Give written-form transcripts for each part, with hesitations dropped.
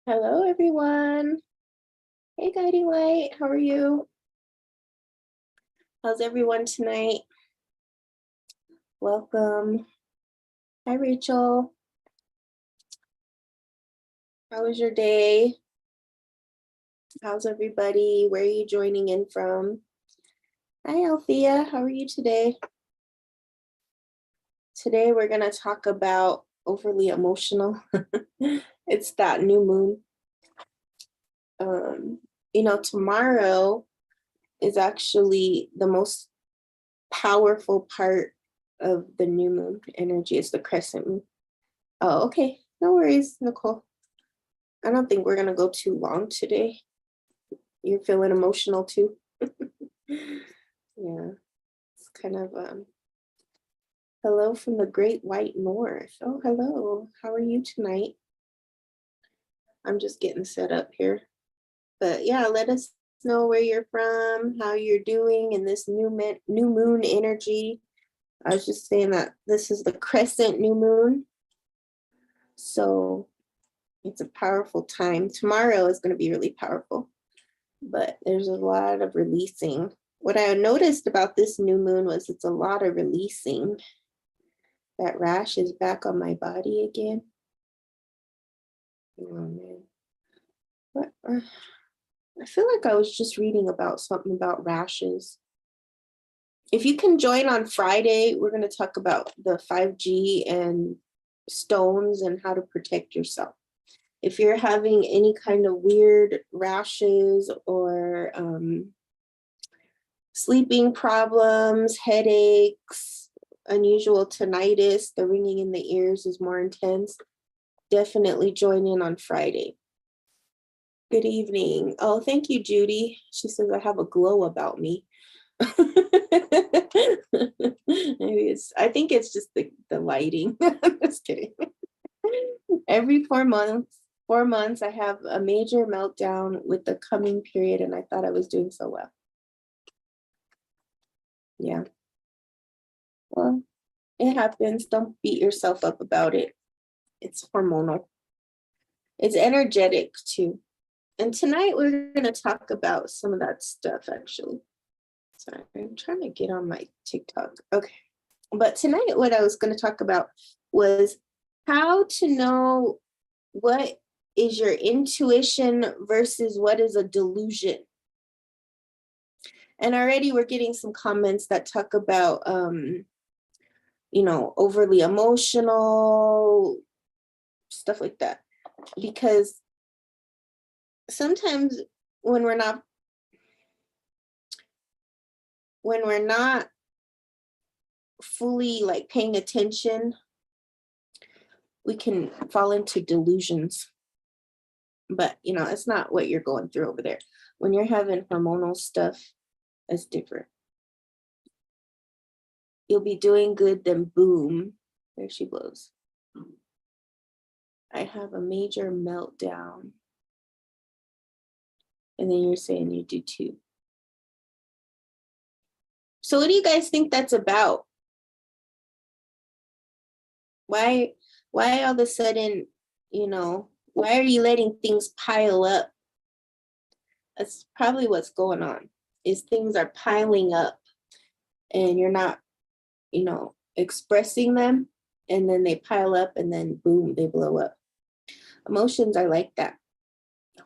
Hello, everyone. Hey, Guiding Light, how are you? How's everyone tonight? Welcome. Hi, Rachel. How was your day? How's everybody? Where are you joining in from? Hi, Althea. How are you today? Today, we're going to talk about overly emotional. It's that new moon. Tomorrow is actually the most powerful part of the new moon energy. Is the crescent moon. Oh, okay. No worries, Nicole. I don't think we're gonna go too long today. You're feeling emotional too. Yeah, it's kind of hello from the great white north. Oh, hello. How are you tonight? I'm just getting set up here. But yeah, let us know where you're from, how you're doing in this new moon energy. I was just saying that this is the crescent new moon. So it's a powerful time. Tomorrow is going to be really powerful, but there's a lot of releasing. What I noticed about this new moon was it's a lot of releasing. That rash is back on my body again. Oh man. What? I feel like I was just reading about something about rashes. If you can join on Friday, we're going to talk about the 5G and stones and how to protect yourself. If you're having any kind of weird rashes or sleeping problems, headaches, unusual tinnitus, the ringing in the ears is more intense, definitely join in on Friday. Good evening. Oh, thank you, Judy. She says I have a glow about me. I think it's just the lighting. I'm just kidding. Every 4 months, I have a major meltdown with the coming period, and I thought I was doing so well. Yeah. Well, it happens. Don't beat yourself up about it. It's hormonal. It's energetic too. And tonight we're going to talk about some of that stuff, actually. Sorry, I'm trying to get on my TikTok. Okay. But tonight, what I was going to talk about was how to know what is your intuition versus what is a delusion. And already we're getting some comments that talk about, overly emotional, stuff like that. Because sometimes when we're not fully like paying attention, we can fall into delusions. But it's not what you're going through over there. When you're having hormonal stuff, it's different. You'll be doing good, then boom, there she blows. I have a major meltdown. And then you're saying you do too. So what do you guys think that's about? Why all of a sudden, why are you letting things pile up? That's probably what's going on, is things are piling up and you're not, expressing them, and then they pile up and then boom, they blow up. Emotions are like that.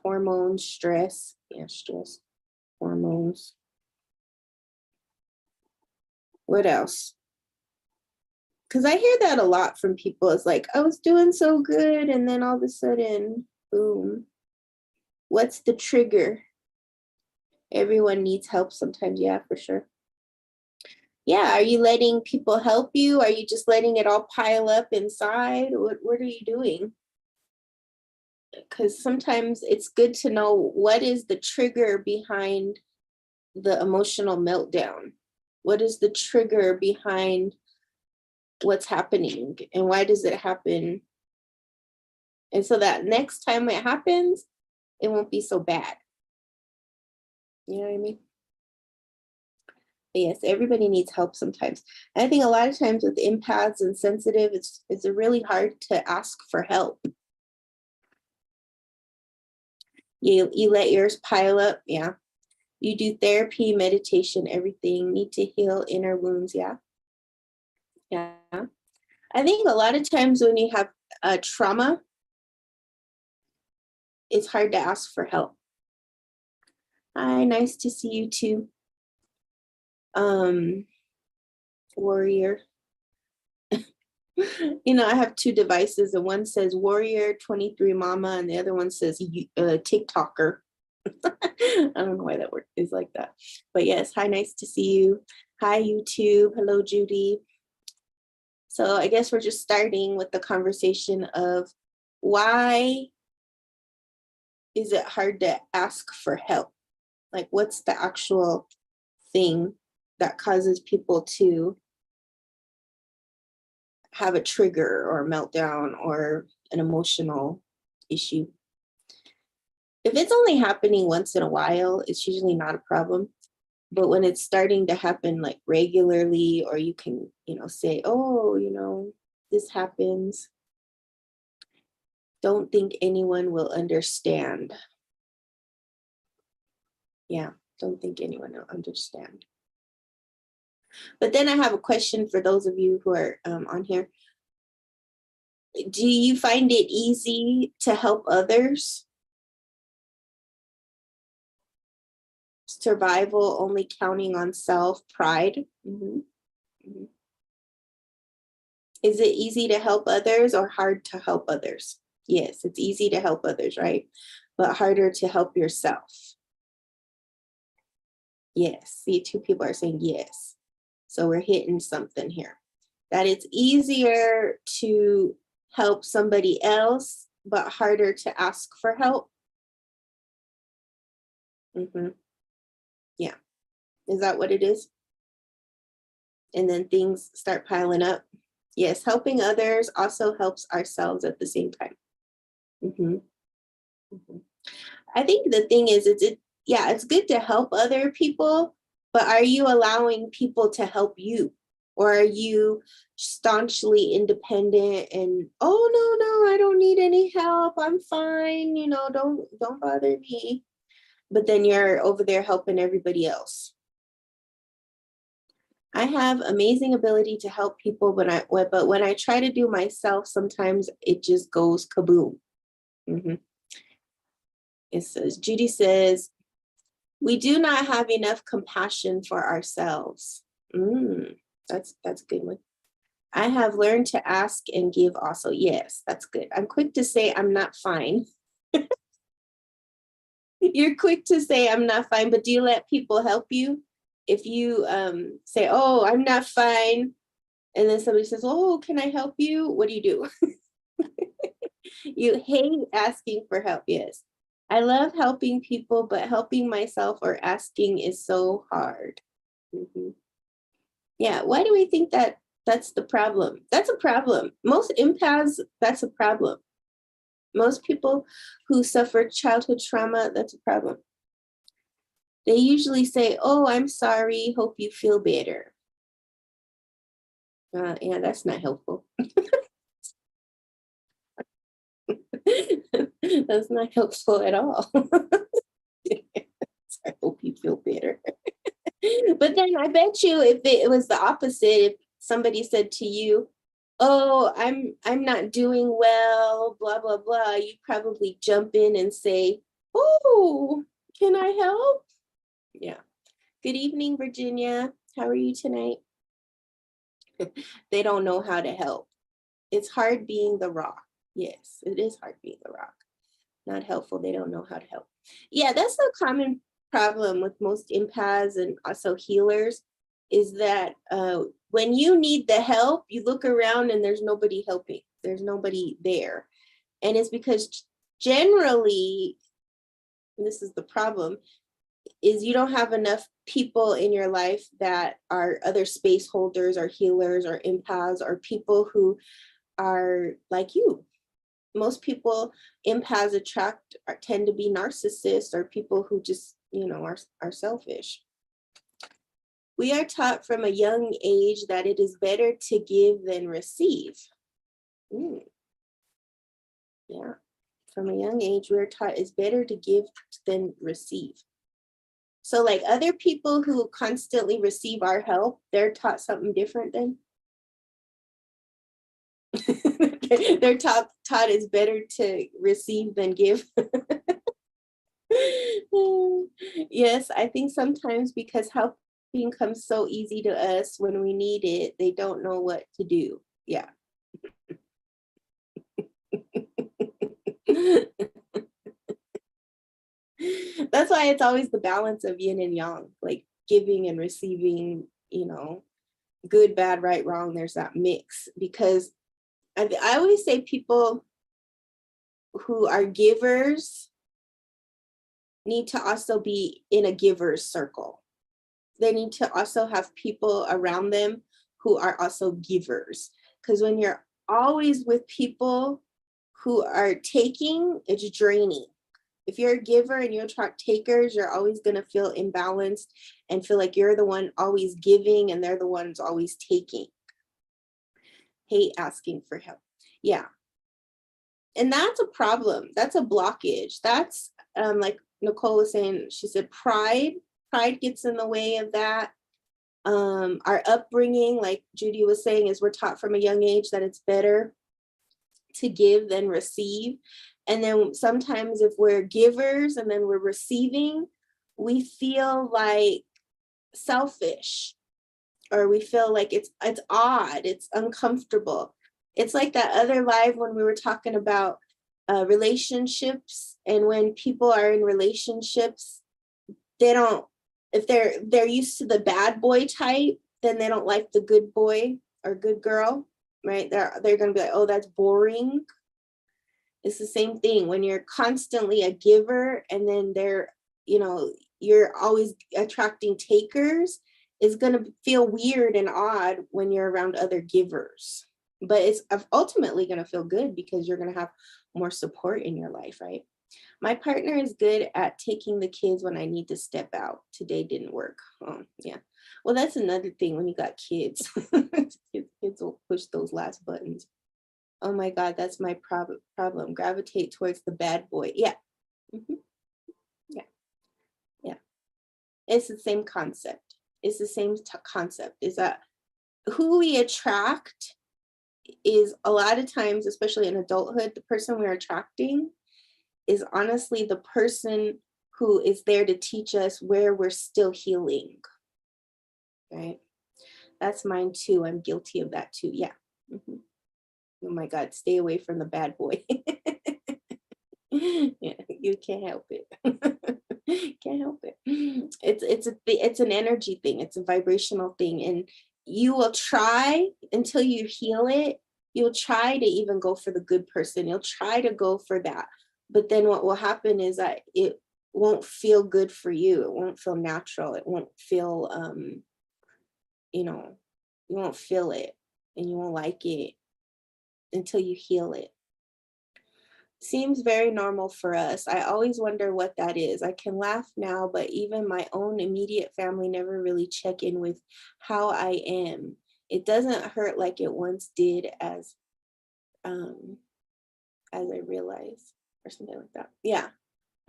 Hormones, stress, hormones. What else? Because I hear that a lot from people. It's like, I was doing so good, and then all of a sudden, boom. What's the trigger? Everyone needs help sometimes. Yeah, for sure. Yeah, are you letting people help you? Are you just letting it all pile up inside? What are you doing? Because sometimes it's good to know what is the trigger behind the emotional meltdown. What is the trigger behind what's happening, and why does it happen? And so that next time it happens, it won't be so bad. You know what I mean? But yes, everybody needs help sometimes. And I think a lot of times with empaths and sensitive, it's really hard to ask for help. You let yours pile up. Yeah. You do therapy, meditation, everything. Need to heal inner wounds. Yeah. Yeah. I think a lot of times when you have trauma, it's hard to ask for help. Hi, nice to see you too. Warrior. You know, I have two devices, and one says Warrior 23 Mama, and the other one says TikToker. I don't know why that word is like that. But yes, hi, nice to see you. Hi, YouTube. Hello, Judy. So I guess we're just starting with the conversation of why is it hard to ask for help? Like, what's the actual thing that causes people to have a trigger or a meltdown or an emotional issue? If it's only happening once in a while, it's usually not a problem. But when it's starting to happen like regularly, or you can, say, oh, this happens, don't think anyone will understand. Yeah, don't think anyone will understand. But then I have a question for those of you who are on here. Do you find it easy to help others? Survival only counting on self, pride? Mm-hmm. Mm-hmm. Is it easy to help others or hard to help others? Yes, it's easy to help others, right? But harder to help yourself. Yes, see, two people are saying yes. So we're hitting something here. That it's easier to help somebody else, but harder to ask for help. Mm-hmm. Yeah. Is that what it is? And then things start piling up. Yes, helping others also helps ourselves at the same time. Mm-hmm. Mm-hmm. I think the thing is, it's good to help other people, but are you allowing people to help you? Or are you staunchly independent and, oh, no, I don't need any help. I'm fine. Don't bother me. But then you're over there helping everybody else. I have amazing ability to help people, but when I try to do myself, sometimes it just goes kaboom. Mm-hmm. It says, Judy says, we do not have enough compassion for ourselves. That's a good one. I have learned to ask and give also. Yes, that's good. I'm quick to say I'm not fine. You're quick to say I'm not fine, but do you let people help you? If you say, oh, I'm not fine, and then somebody says, oh, can I help you? What do you do? You hate asking for help. Yes. I love helping people, but helping myself or asking is so hard. Mm-hmm. Yeah. Why do we think that that's the problem? That's a problem. Most empaths, that's a problem. Most people who suffer childhood trauma, that's a problem. They usually say, oh, I'm sorry. Hope you feel better. Yeah, that's not helpful. That's not helpful at all. I hope you feel better. But then I bet you if it was the opposite, if somebody said to you, oh, I'm not doing well, blah, blah, blah, you'd probably jump in and say, oh, can I help? Yeah. Good evening, Virginia. How are you tonight? They don't know how to help. It's hard being the rock. Yes, it is hard being the rock. Not helpful. They don't know how to help. Yeah, that's a common problem with most empaths and also healers is that when you need the help, you look around and there's nobody helping. There's nobody there. And it's because generally, and this is the problem, is you don't have enough people in your life that are other space holders or healers or empaths or people who are like you. Most people empaths attract tend to be narcissists or people who just are selfish. We are taught from a young age that it is better to give than receive. Yeah, from a young age, we're taught it's better to give than receive. So like other people who constantly receive our help, they're taught something different then. They're taught it's better to receive than give. Yes, I think sometimes because helping comes so easy to us when we need it, they don't know what to do. Yeah. That's why it's always the balance of yin and yang, like giving and receiving, good, bad, right, wrong. There's that mix because I always say people who are givers need to also be in a giver's circle. They need to also have people around them who are also givers. Because when you're always with people who are taking, it's draining. If you're a giver and you attract takers, you're always going to feel imbalanced and feel like you're the one always giving and they're the ones always taking. Hate asking for help. Yeah. And that's a problem. That's a blockage. That's like Nicole was saying, she said pride gets in the way of that. Our upbringing, like Judy was saying, is we're taught from a young age that it's better to give than receive. And then sometimes if we're givers and then we're receiving, we feel like selfish, or we feel like it's odd, it's uncomfortable. It's like that other live when we were talking about relationships, and when people are in relationships, they don't, if they're used to the bad boy type, then they don't like the good boy or good girl, right? They're gonna be like, oh, that's boring. It's the same thing when you're constantly a giver and then you're always attracting takers. It's gonna feel weird and odd when you're around other givers, but it's ultimately gonna feel good because you're gonna have more support in your life, right? My partner is good at taking the kids when I need to step out. Today didn't work. Oh, yeah. Well, that's another thing when you got kids. Kids will push those last buttons. Oh my God, that's my problem. Gravitate towards the bad boy. Yeah. Mm-hmm. Yeah. Yeah. It's the same concept. It's the same concept. Is that who we attract is a lot of times, especially in adulthood, the person we're attracting is honestly the person who is there to teach us where we're still healing, right? That's mine too. I'm guilty of that too. Yeah. Mm-hmm. Oh my God, stay away from the bad boy. Yeah, you can't help it. Can't help it. It's an energy thing. It's a vibrational thing, and you will try until you heal it. You'll try to even go for the good person. You'll try to go for that, but then what will happen is that it won't feel good for you. It won't feel natural. It won't feel you won't feel it, and you won't like it until you heal it. Seems very normal for us. I always wonder what that is. I can laugh now, but even my own immediate family never really check in with how I am. It doesn't hurt like it once did, as I realized, or something like that. Yeah,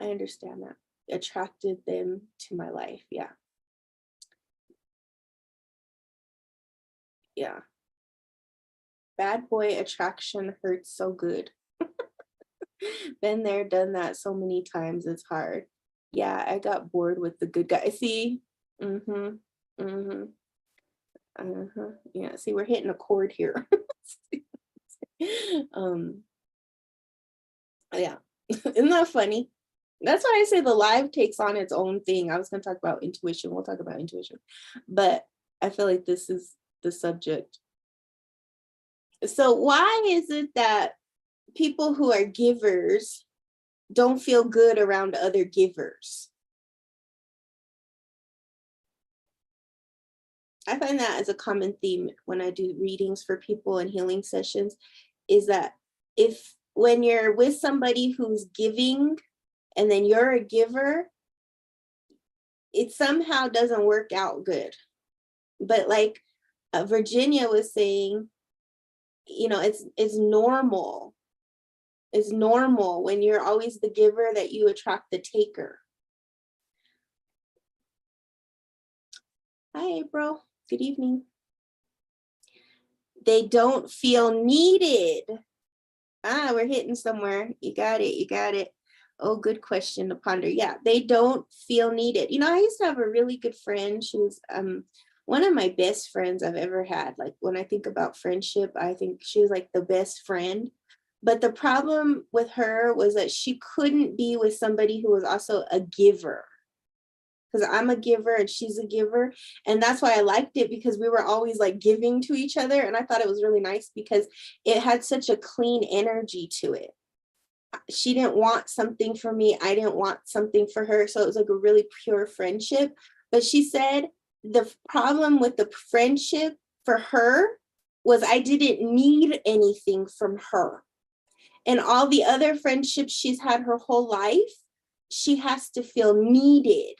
I understand that. Attracted them to my life. Yeah. Yeah. Bad boy attraction hurts so good. Been there, done that so many times. It's hard. Yeah, I got bored with the good guy. See? Mm-hmm. Mm-hmm. Uh-huh. Yeah, see, we're hitting a chord here. um, yeah. Isn't that funny? That's why I say the live takes on its own thing. I was gonna talk about intuition. We'll talk about intuition. But I feel like this is the subject. So why is it that people who are givers don't feel good around other givers? I find that as a common theme when I do readings for people and healing sessions, is that when you're with somebody who's giving and then you're a giver, it somehow doesn't work out good. But like Virginia was saying, it's normal It's normal when you're always the giver that you attract the taker. Hi, April. Good evening. They don't feel needed. Ah, we're hitting somewhere. You got it. You got it. Oh, good question to ponder. Yeah, they don't feel needed. You know, I used to have a really good friend. She was one of my best friends I've ever had. Like when I think about friendship, I think she was like the best friend. But the problem with her was that she couldn't be with somebody who was also a giver. Because I'm a giver and she's a giver. And that's why I liked it, because we were always like giving to each other. And I thought it was really nice because it had such a clean energy to it. She didn't want something for me. I didn't want something for her. So it was like a really pure friendship. But she said the problem with the friendship for her was I didn't need anything from her. And all the other friendships she's had her whole life, she has to feel needed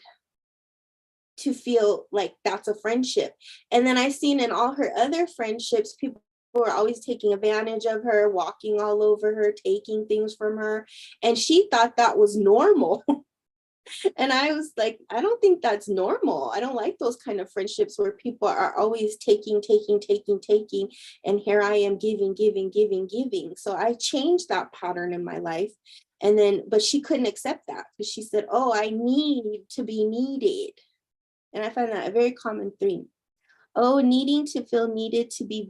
to feel like that's a friendship. And then I seen in all her other friendships, people were always taking advantage of her, walking all over her, taking things from her. And she thought that was normal. And I was like, I don't think that's normal. I don't like those kind of friendships where people are always taking. And here I am giving. So I changed that pattern in my life. And then, but she couldn't accept that because she said, oh, I need to be needed. And I find that a very common theme. Oh, needing to feel needed to be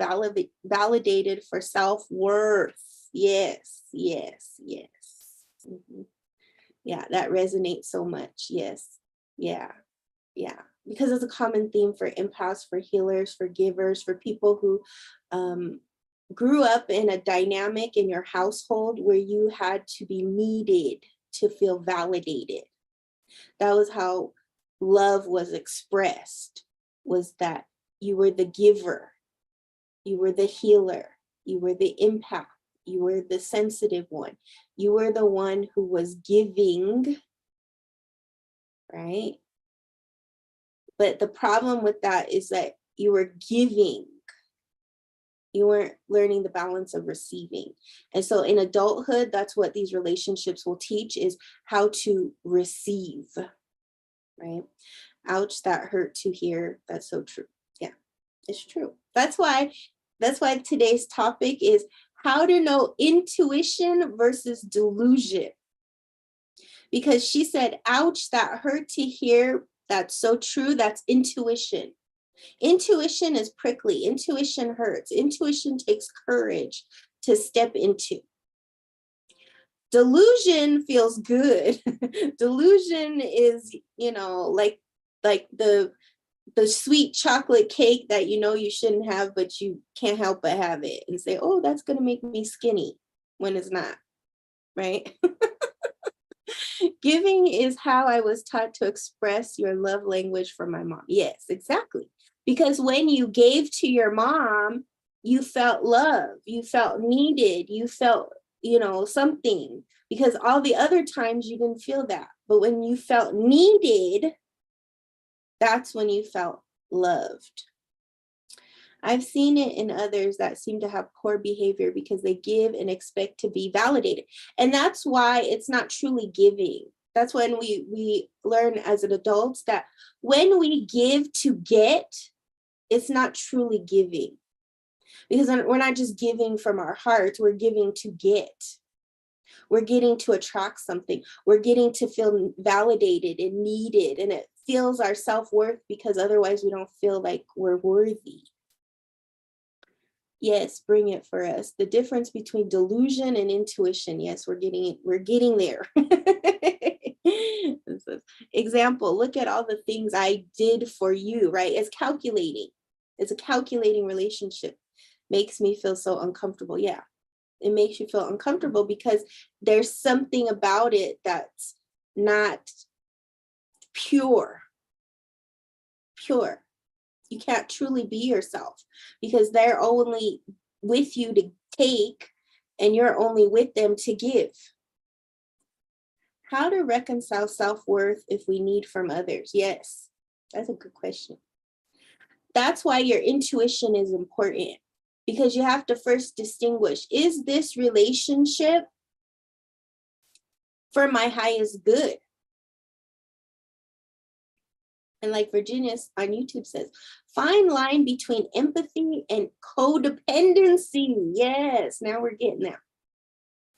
validated for self-worth. Yes. Mm-hmm. Yeah, that resonates so much. Yes. Yeah. Because it's a common theme for empaths, for healers, for givers, for people who grew up in a dynamic in your household where you had to be needed to feel validated. That was how love was expressed, was that you were the giver, you were the healer, you were the empath, you were the sensitive one, you were the one who was giving, right? But the problem with that is that you were giving, you weren't learning the balance of receiving. And so in adulthood, that's what these relationships will teach, is how to receive, right? Ouch, that hurt to hear. That's so true. Yeah, it's true. That's why today's topic is how to know intuition versus delusion. Because she said, ouch, that hurt to hear. That's so true. That's intuition. Intuition is prickly. Intuition hurts. Intuition takes courage to step into. Delusion feels good. Delusion is, like the sweet chocolate cake that you shouldn't have, but you can't help but have it and say, oh, that's going to make me skinny, when it's not, right? Giving is how I was taught to express your love language from my mom. Yes, exactly. Because when you gave to your mom, you felt love, you felt needed, you felt, something, because all the other times you didn't feel that. But when you felt needed, that's when you felt loved. I've seen it in others that seem to have poor behavior because they give and expect to be validated. And that's why it's not truly giving. That's when we learn as an adults that when we give to get, it's not truly giving. Because we're not just giving from our hearts, we're giving to get. We're getting to attract something. We're getting to feel validated and needed. And it feels our self-worth, because otherwise we don't feel like we're worthy. Yes, bring it for us. The difference between delusion and intuition. Yes, we're getting there. Example, look at all the things I did for you, right? It's calculating. It's a calculating relationship. Makes me feel so uncomfortable. Yeah, it makes you feel uncomfortable because there's something about it that's not pure. You can't truly be yourself because they're only with you to take and you're only with them to give. How to reconcile self-worth if we need from others? Yes, that's a good question. That's why your intuition is important, because you have to first distinguish, is this relationship for my highest good. And like Virginia on YouTube says, fine line between empathy and codependency. Yes, now we're getting there.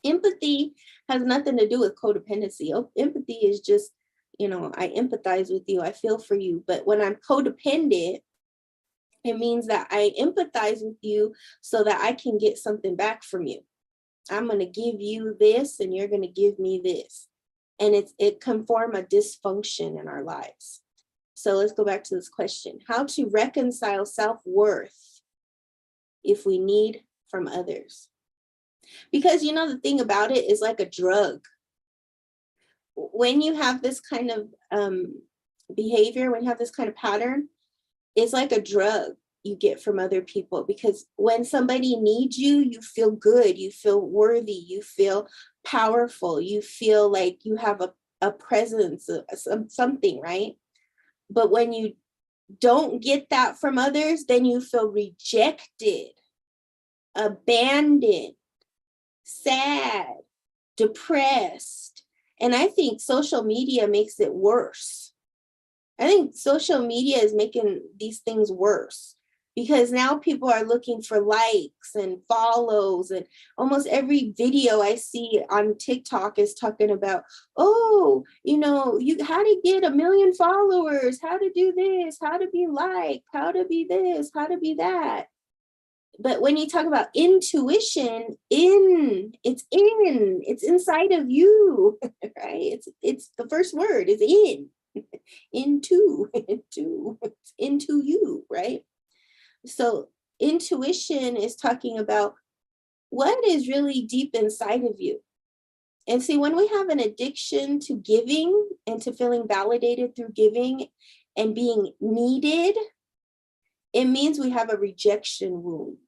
Empathy has nothing to do with codependency. Empathy is just, I empathize with you, I feel for you. But when I'm codependent, it means that I empathize with you so that I can get something back from you. I'm going to give you this and you're going to give me this. And it can form a dysfunction in our lives. So let's go back to this question. How to reconcile self-worth if we need from others? Because the thing about it is like a drug. When you have this kind of behavior, when you have this kind of pattern, it's like a drug you get from other people, because when somebody needs you, you feel good, you feel worthy, you feel powerful, you feel like you have a presence, something, right? But when you don't get that from others, then you feel rejected, abandoned, sad, depressed. And I think social media makes it worse. I think social media is making these things worse, because now people are looking for likes and follows, and almost every video I see on TikTok is talking about, how to get 1 million followers, how to do this, how to be liked, how to be this, how to be that. But when you talk about intuition, it's inside of you, right? It's the first word is in, into you, right? So intuition is talking about what is really deep inside of you. And see, when we have an addiction to giving and to feeling validated through giving and being needed, it means we have a rejection wound.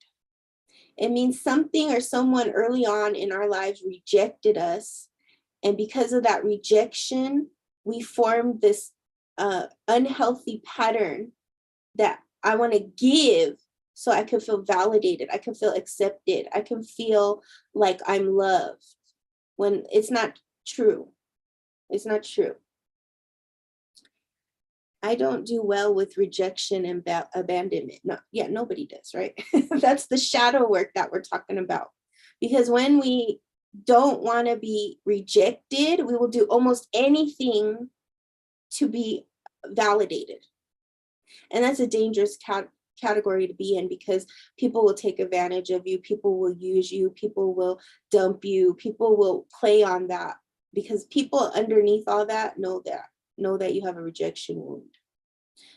It means something or someone early on in our lives rejected us. And because of that rejection, we formed this unhealthy pattern that I want to give so I can feel validated, I can feel accepted, I can feel like I'm loved, when it's not true. It's not true. I don't do well with rejection and abandonment. No, yeah, nobody does, right? That's the shadow work that we're talking about. Because when we don't want to be rejected, we will do almost anything to be validated. And that's a dangerous category to be in, because people will take advantage of you, people will use you, people will dump you, people will play on that, because people underneath all that know that you have a rejection wound.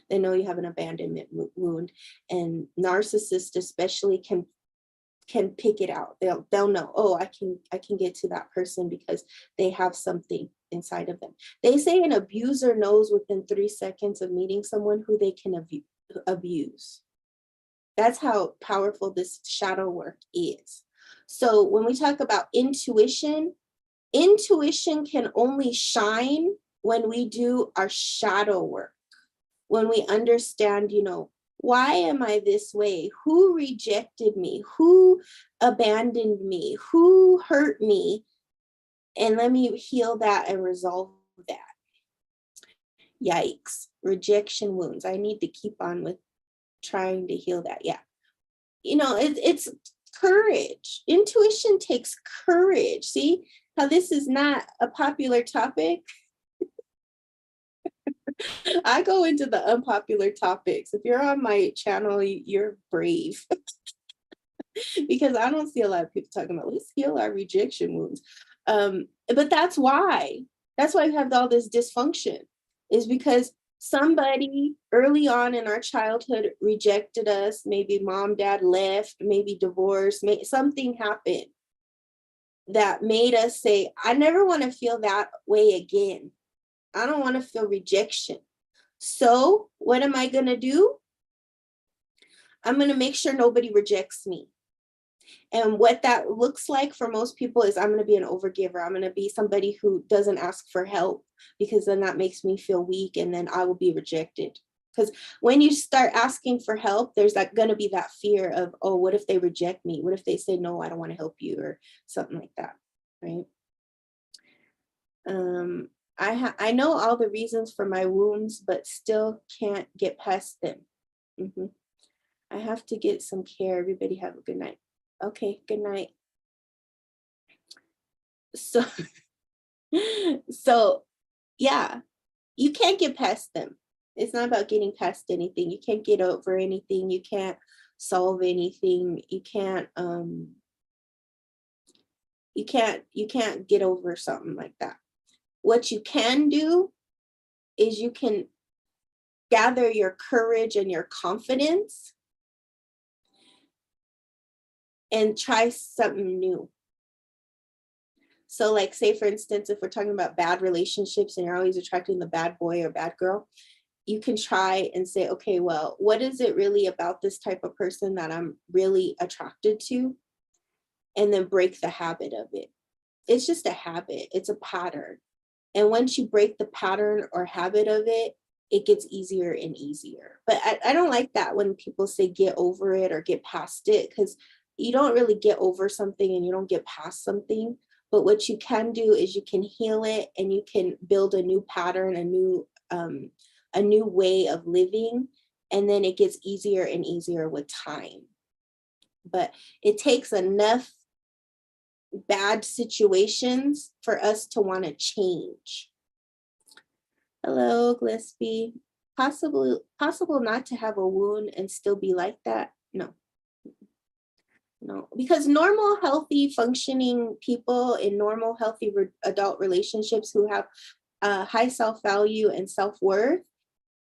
They know you have an abandonment wound, and narcissists especially can pick it out. They'll know, oh, I can get to that person because they have something inside of them. They say an abuser knows within 3 seconds of meeting someone who they can abuse. That's how powerful this shadow work is. So when we talk about intuition can only shine when we do our shadow work, when we understand, why am I this way? Who rejected me? Who abandoned me? Who hurt me? And let me heal that and resolve that. Yikes, rejection wounds. I need to keep on with trying to heal that. Yeah. It's courage. Intuition takes courage. See how this is not a popular topic? I go into the unpopular topics. If you're on my channel, you're brave. Because I don't see a lot of people talking about, let's heal our rejection wounds. But that's why we have all this dysfunction, is because somebody early on in our childhood rejected us. Maybe mom, dad left, maybe divorced, something happened that made us say, I never want to feel that way again. I don't want to feel rejection. So what am I going to do? I'm going to make sure nobody rejects me. And what that looks like for most people is I'm going to be an overgiver. I'm going to be somebody who doesn't ask for help, because then that makes me feel weak, and then I will be rejected. Because when you start asking for help, there's going to be that fear of, oh, what if they reject me? What if they say, no, I don't want to help you, or something like that, right? I know all the reasons for my wounds, but still can't get past them. Mhm. I have to get some care. Everybody have a good night. Okay, good night. So, so yeah, you can't get past them. It's not about getting past anything. You can't get over anything. You can't solve anything. You can't get over something like that. What you can do is you can gather your courage and your confidence and try something new. So like say for instance, if we're talking about bad relationships and you're always attracting the bad boy or bad girl, you can try and say, okay, well, what is it really about this type of person that I'm really attracted to? And then break the habit of it. It's just a habit, it's a pattern. And once you break the pattern or habit of it, it gets easier and easier. But I don't like that when people say get over it or get past it, because you don't really get over something and you don't get past something. But what you can do is you can heal it and you can build a new pattern, a new way of living, and then it gets easier and easier with time. But it takes enough bad situations for us to want to change. Hello, Gillespie. Possible not to have a wound and still be like that? No. No, because normal, healthy, functioning people in normal, healthy adult relationships who have high self-value and self-worth,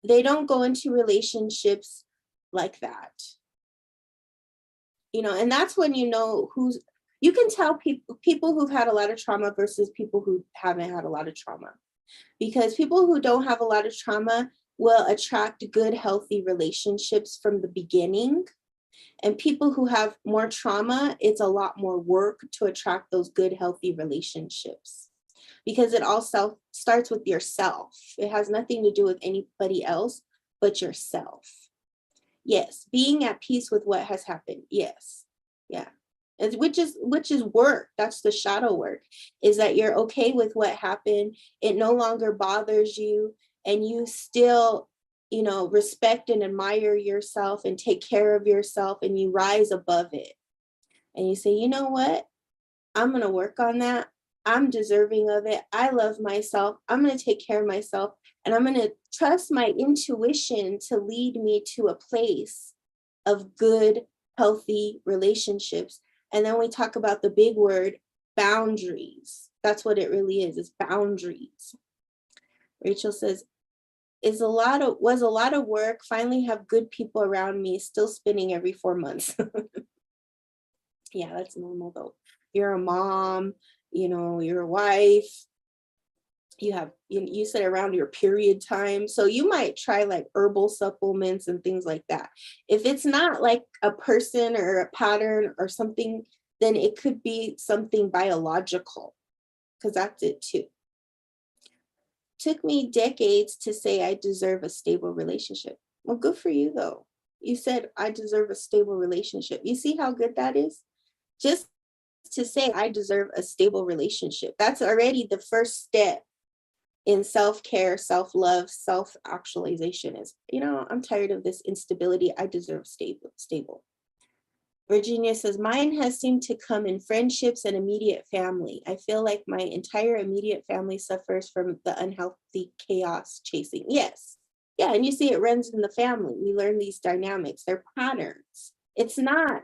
they don't go into relationships like that. And that's when you can tell people who've had a lot of trauma versus people who haven't had a lot of trauma. Because people who don't have a lot of trauma will attract good, healthy relationships from the beginning. And people who have more trauma, it's a lot more work to attract those good, healthy relationships. Because it all starts with yourself. It has nothing to do with anybody else but yourself. Yes, being at peace with what has happened. Yes. Yeah. Which is work. That's the shadow work, is that you're okay with what happened. It no longer bothers you, and you still, respect and admire yourself and take care of yourself, and you rise above it. And you say, you know what? I'm going to work on that. I'm deserving of it. I love myself. I'm going to take care of myself, and I'm going to trust my intuition to lead me to a place of good, healthy relationships. And then we talk about the big word, boundaries. That's what it really is. It's boundaries. Rachel says, was a lot of work. Finally have good people around me, still spinning every 4 months. Yeah, that's normal though. You're a mom, you're a wife. You said around your period time. So you might try like herbal supplements and things like that. If it's not like a person or a pattern or something, then it could be something biological, because that's it too. Took me decades to say I deserve a stable relationship. Well, good for you though. You said I deserve a stable relationship. You see how good that is? Just to say I deserve a stable relationship. That's already the first step in self-care, self-love, self-actualization. Is, I'm tired of this instability. I deserve stable. Virginia says, mine has seemed to come in friendships and immediate family. I feel like my entire immediate family suffers from the unhealthy chaos chasing. Yes. Yeah, and you see it runs in the family. We learn these dynamics. They're patterns. It's not,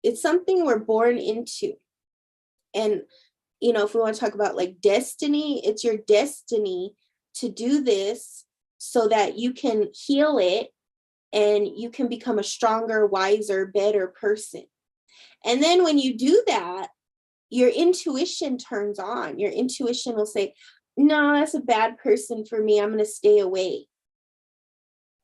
it's something we're born into. And if we want to talk about like destiny, it's your destiny to do this so that you can heal it and you can become a stronger, wiser, better person. And then when you do that, your intuition turns on. Your intuition will say, no, that's a bad person for me. I'm going to stay away.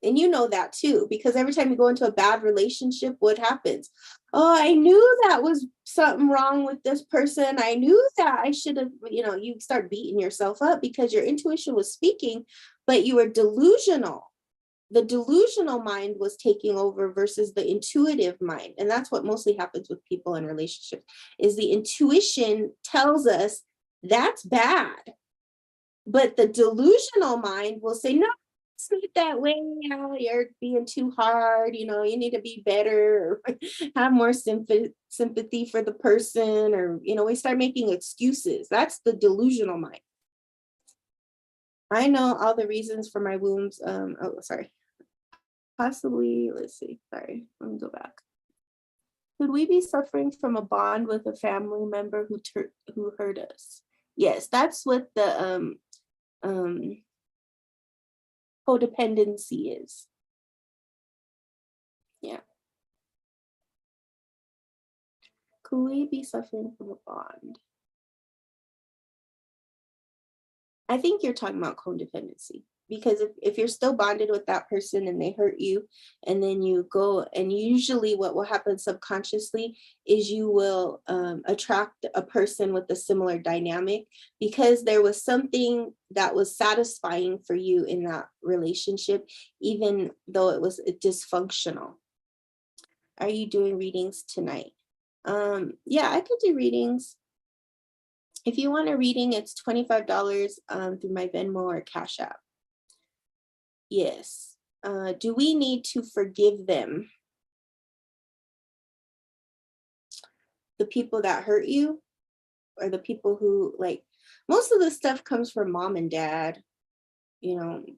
And you know that too, because every time you go into a bad relationship, what happens? Oh, I knew that was something wrong with this person. I knew that I should have, you start beating yourself up because your intuition was speaking, but you were delusional. The delusional mind was taking over versus the intuitive mind. And that's what mostly happens with people in relationships, is the intuition tells us That's bad. But the delusional mind will say, no, it's not that way. You're being too hard. You need to be better, or have more sympathy for the person, or, we start making excuses. That's the delusional mind. I know all the reasons for my wounds. Oh, sorry. Possibly, let's see. Sorry, let me go back. Could we be suffering from a bond with a family member who hurt us? Yes, that's what the um codependency is. Yeah. Could we be suffering from a bond? I think you're talking about codependency, because if you're still bonded with that person and they hurt you, and then you go, and usually what will happen subconsciously is you will attract a person with a similar dynamic, because there was something that was satisfying for you in that relationship, even though it was dysfunctional. Are you doing readings tonight? Yeah, I could do readings. If you want a reading, it's $25 through my Venmo or Cash App. Yes. Do we need to forgive them? The people that hurt you, or the people who, like, most of the stuff comes from mom and dad,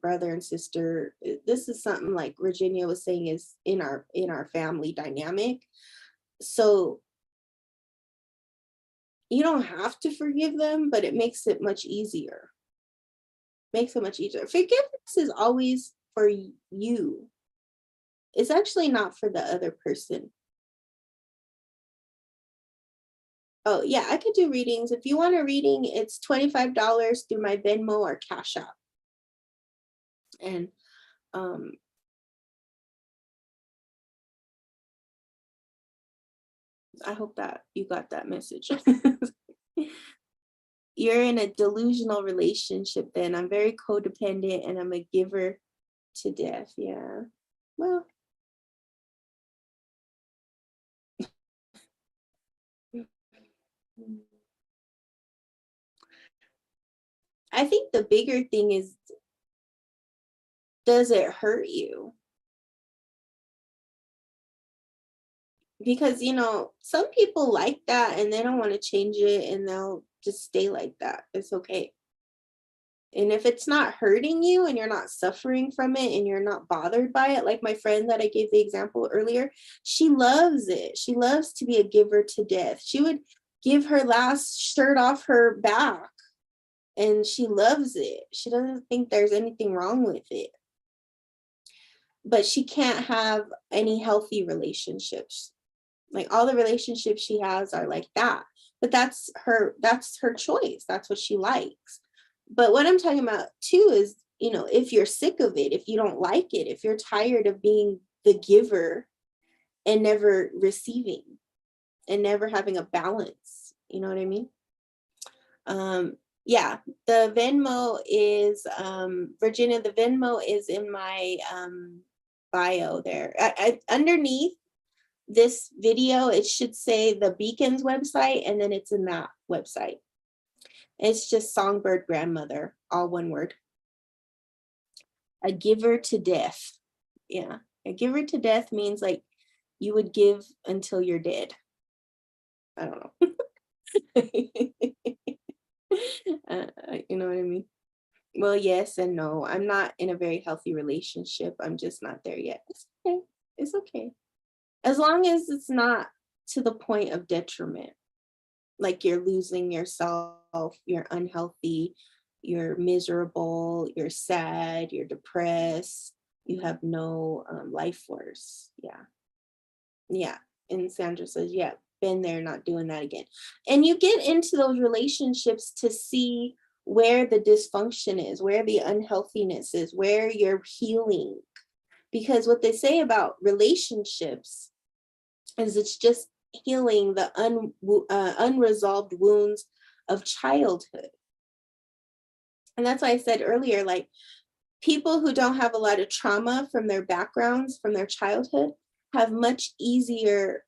brother and sister. This is something, like Virginia was saying, is in our family dynamic. So you don't have to forgive them, but it makes it much easier. Forgiveness is always for you. It's actually not for the other person. Oh, yeah, I could do readings. If you want a reading, it's $25 through my Venmo or Cash App. And I hope that you got that message. You're in a delusional relationship then. I'm very codependent and I'm a giver to death. Yeah. Well, I think the bigger thing is, does it hurt you? Because, some people like that and they don't want to change it, and they'll just stay like that. It's okay. And if it's not hurting you and you're not suffering from it and you're not bothered by it, like my friend that I gave the example earlier, she loves it. She loves to be a giver to death. She would give her last shirt off her back, and she loves it. She doesn't think there's anything wrong with it. But she can't have any healthy relationships. Like, all the relationships she has are like that. But that's her choice. That's what she likes. But what I'm talking about too is, if you're sick of it, if you don't like it, if you're tired of being the giver and never receiving and never having a balance, you know what I mean? Yeah, the Venmo is, Virginia, the Venmo is in my bio there. Underneath this video, it should say the Beacon's website, and then it's in that website. It's just SongBirdGrandMother, all one word. A giver to death. Yeah, a giver to death means, like, you would give until you're dead. I don't know. You know what I mean? Well, yes and no. I'm not in a very healthy relationship. I'm just not there yet. It's okay. It's okay. As long as it's not to the point of detriment, like you're losing yourself, you're unhealthy, you're miserable, you're sad, you're depressed, you have no life force. Yeah. Yeah. And Sandra says, yeah, been there, not doing that again. And you get into those relationships to see where the dysfunction is, where the unhealthiness is, where you're healing. Because what they say about relationships is it's just healing the unresolved wounds of childhood. And that's why I said earlier, like, people who don't have a lot of trauma from their backgrounds, from their childhood, have much easier,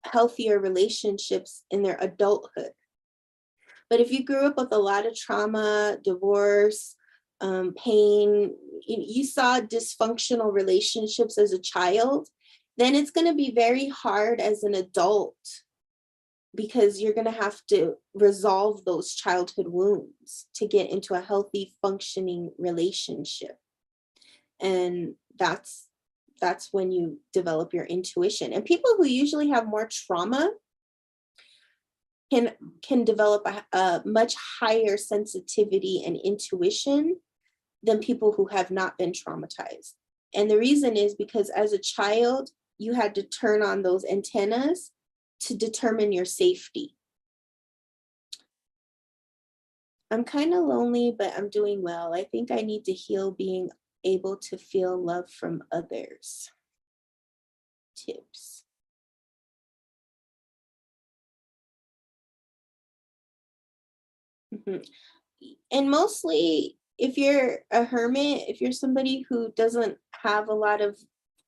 healthier relationships in their adulthood. But if you grew up with a lot of trauma, divorce, pain, you saw dysfunctional relationships as a child, then it's going to be very hard as an adult because you're going to have to resolve those childhood wounds to get into a healthy, functioning relationship. And that's when you develop your intuition. And people who usually have more trauma can develop a much higher sensitivity and intuition than people who have not been traumatized. And the reason is because as a child, you had to turn on those antennas to determine your safety. I'm kind of lonely, but I'm doing well. I think I need to heal being able to feel love from others. Tips. Mm-hmm. And mostly, if you're a hermit, if you're somebody who doesn't have a lot of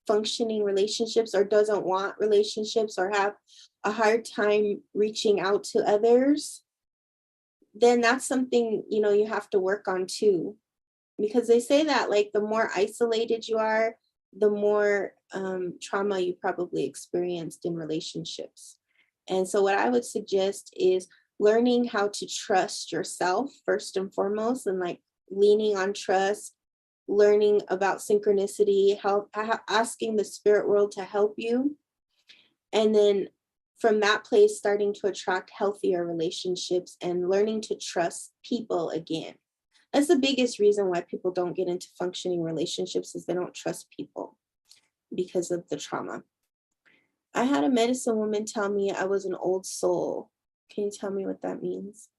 functioning relationships or doesn't want relationships or have a hard time reaching out to others, then that's something, you have to work on too. Because they say that like the more isolated you are, the more trauma you probably experienced in relationships. And so what I would suggest is learning how to trust yourself first and foremost, and like leaning on trust, learning about synchronicity, asking the spirit world to help you. And then from that place, starting to attract healthier relationships and learning to trust people again. That's the biggest reason why people don't get into functioning relationships, is they don't trust people because of the trauma. I had a medicine woman tell me I was an old soul. Can you tell me what that means?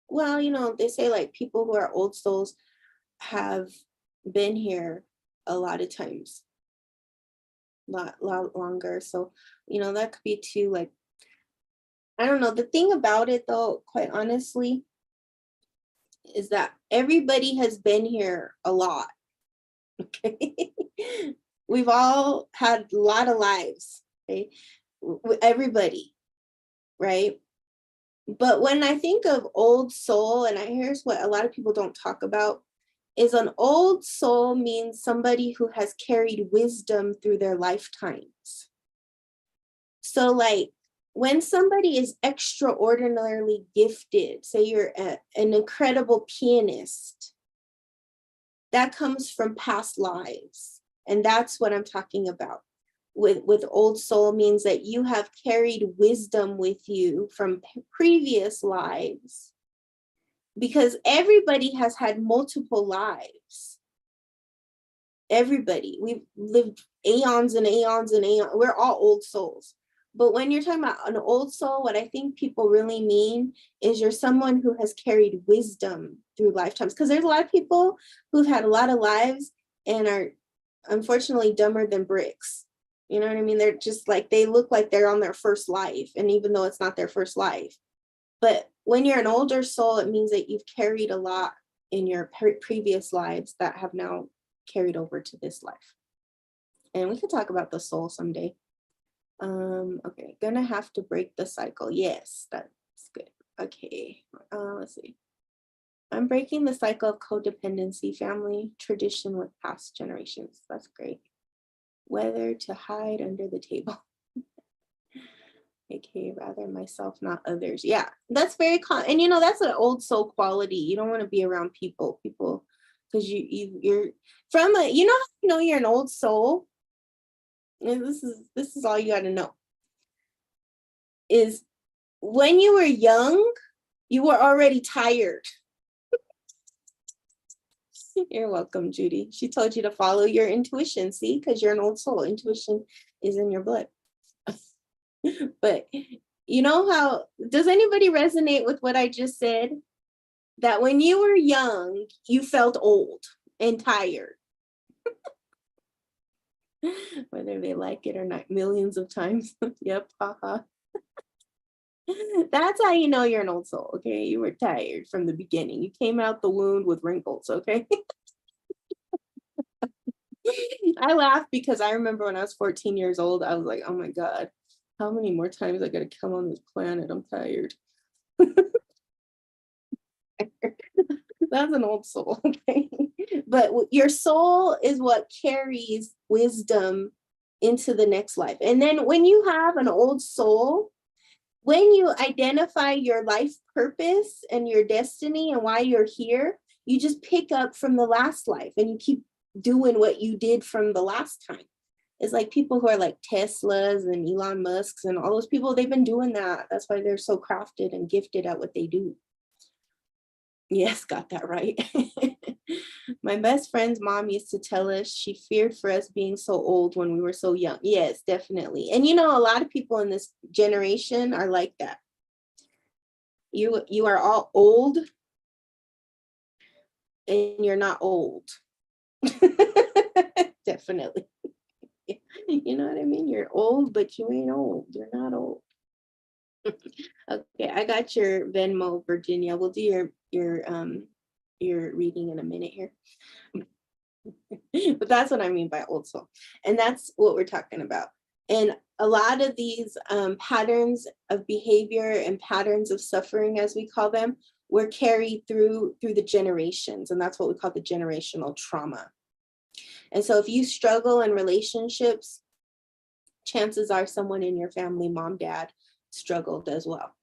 Well, they say like people who are old souls have been here a lot of times, lot longer. So, that could be too, like, I don't know. The thing about it though, quite honestly, is that everybody has been here a lot. Okay. We've all had a lot of lives. Okay. Everybody, right? But when I think of old soul, and here's what a lot of people don't talk about, is an old soul means somebody who has carried wisdom through their lifetimes. So like when somebody is extraordinarily gifted, say you're an incredible pianist, that comes from past lives. And that's what I'm talking about. With old soul means that you have carried wisdom with you from previous lives, because everybody has had multiple lives. Everybody, we've lived aeons and aeons and aeons. We're all old souls. But when you're talking about an old soul, what I think people really mean is you're someone who has carried wisdom through lifetimes. Because there's a lot of people who've had a lot of lives and are unfortunately dumber than bricks. You know what I mean? They're just like, they look like they're on their first life. And even though it's not their first life. But when you're an older soul, it means that you've carried a lot in your previous lives that have now carried over to this life. And we could talk about the soul someday. Okay, gonna have to break the cycle. Yes, that's good. Okay, let's see. I'm breaking the cycle of codependency, family tradition with past generations. That's great. Whether to hide under the table. Okay, rather myself, not others. Yeah, that's very common. And that's an old soul quality. You don't want to be around people because you're from a, how you're an old soul. And this is all you got to know. Is when you were young, you were already tired. You're welcome, Judy. She told you to follow your intuition. See, because you're an old soul. Intuition is in your blood. But how, does anybody resonate with what I just said? That when you were young, you felt old and tired. Whether they like it or not, millions of times. Yep, haha. That's how you know you're an old soul, okay? You were tired from the beginning. You came out the wound with wrinkles, okay? I laugh because I remember when I was 14 years old, I was like, oh my God, How many more times I gotta come on this planet? I'm tired. That's an old soul. Okay. But your soul is what carries wisdom into the next life. And then when you have an old soul, when you identify your life purpose and your destiny and why you're here, you just pick up from the last life and you keep doing what you did from the last time. It's like people who are like Teslas and Elon Musks and all those people, they've been doing that. That's why they're so crafted and gifted at what they do. Yes, got that right. My best friend's mom used to tell us she feared for us being so old when we were so young. Yes, definitely. And you know, a lot of people in this generation are like that. You are all old and you're not old. Definitely. You know what I mean? You're old, but you ain't old. You're not old. Okay, I got your Venmo, Virginia. We'll do your reading in a minute here. But that's what I mean by old soul. And that's what we're talking about. And a lot of these patterns of behavior and patterns of suffering, as we call them, were carried through the generations. And that's what we call the generational trauma. And so if you struggle in relationships, chances are someone in your family, mom, dad, struggled as well.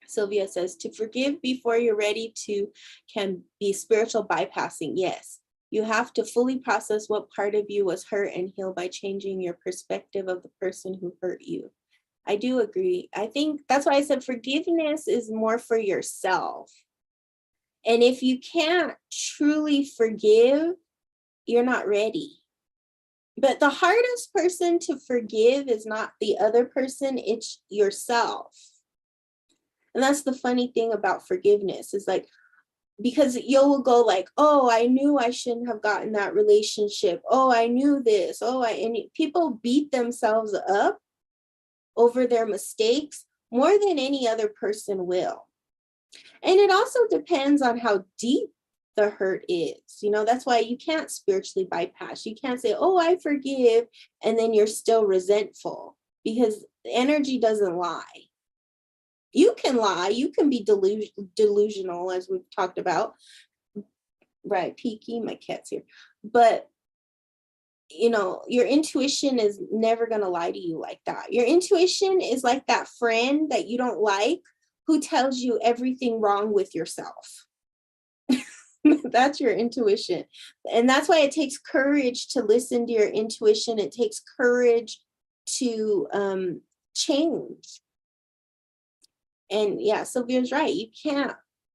Sylvia says, to forgive before you're ready to can be spiritual bypassing. Yes, you have to fully process what part of you was hurt and heal by changing your perspective of the person who hurt you. I do agree. I think that's why I said forgiveness is more for yourself. And if you can't truly forgive, you're not ready. But the hardest person to forgive is not the other person, it's yourself. And that's the funny thing about forgiveness is like, because you'll go like, oh, I knew I shouldn't have gotten that relationship. Oh, I knew this. And people beat themselves up over their mistakes more than any other person will. And it also depends on how deep the hurt is. You know, that's why you can't spiritually bypass. You can't say, oh, I forgive, and then you're still resentful, because energy doesn't lie. You can lie, you can be delusional, as we've talked about. Right, Peaky, my cat's here. But you know, your intuition is never going to lie to you like that. Your intuition is like that friend that you don't like who tells you everything wrong with yourself. That's your intuition. And that's why it takes courage to listen to your intuition. It takes courage to change. And yeah, Sylvia's right. You can't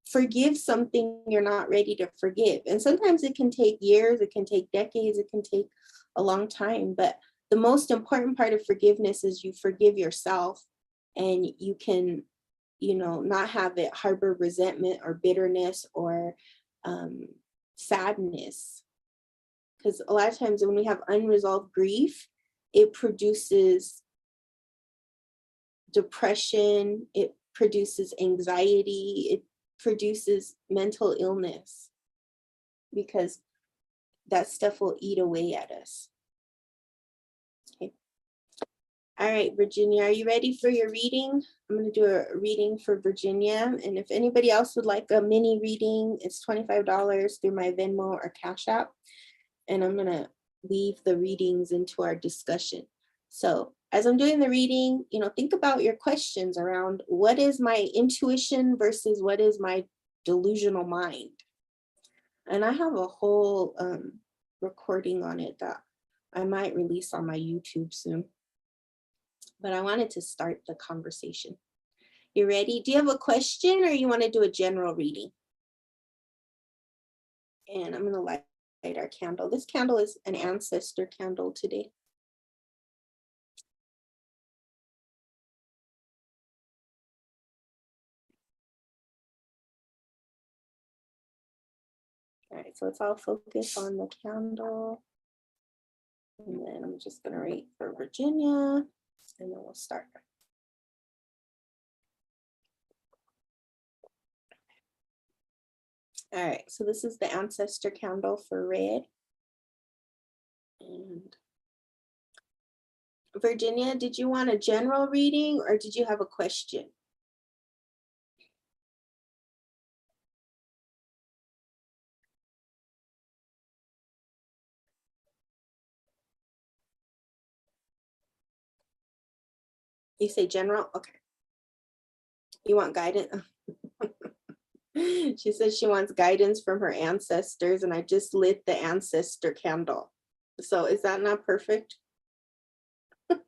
forgive something you're not ready to forgive. And sometimes it can take years, it can take decades, it can take a long time. But the most important part of forgiveness is you forgive yourself, and you can, you know, not have it harbor resentment or bitterness or sadness. Because a lot of times when we have unresolved grief, it produces depression, it produces anxiety, it produces mental illness, because that stuff will eat away at us. Okay. All right, Virginia, are you ready for your reading? I'm going to do a reading for Virginia. And if anybody else would like a mini reading, it's $25 through my Venmo or Cash App. And I'm going to weave the readings into our discussion. So as I'm doing the reading, you know, think about your questions around what is my intuition versus what is my delusional mind. And I have a whole recording on it that I might release on my YouTube soon. But I wanted to start the conversation. You ready? Do you have a question, or you want to do a general reading? And I'm going to light our candle. This candle is an ancestor candle today. All right, so let's all focus on the candle. And then I'm just going to wait for Virginia, and then we'll start. All right, so this is the ancestor candle for red. And Virginia, did you want a general reading or did you have a question? You say general? Okay. You want guidance? She says she wants guidance from her ancestors, and I just lit the ancestor candle. So is that not perfect? All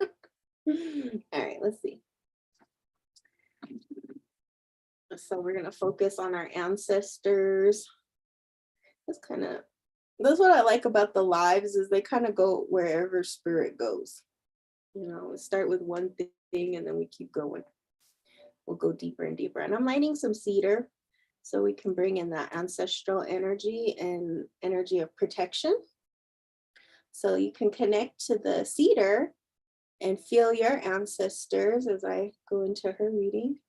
right, let's see. So we're gonna focus on our ancestors. That's what I like about the lives, is they kind of go wherever spirit goes. You know, we start with one thing and then we keep going. We'll go deeper and deeper. And I'm lighting some cedar so we can bring in that ancestral energy and energy of protection. So you can connect to the cedar and feel your ancestors as I go into her reading,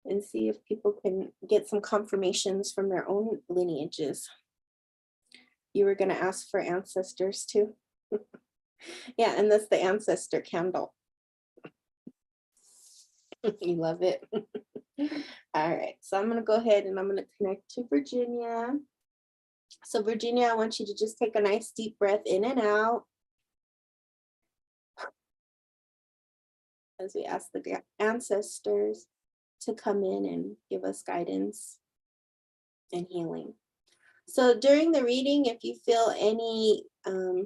and see if people can get some confirmations from their own lineages. You were going to ask for ancestors too. Yeah, and that's the ancestor candle. You love it. All right, so I'm going to go ahead and I'm going to connect to Virginia. So Virginia, I want you to just take a nice deep breath in and out as we ask the ancestors to come in and give us guidance and healing. So during the reading, if you feel any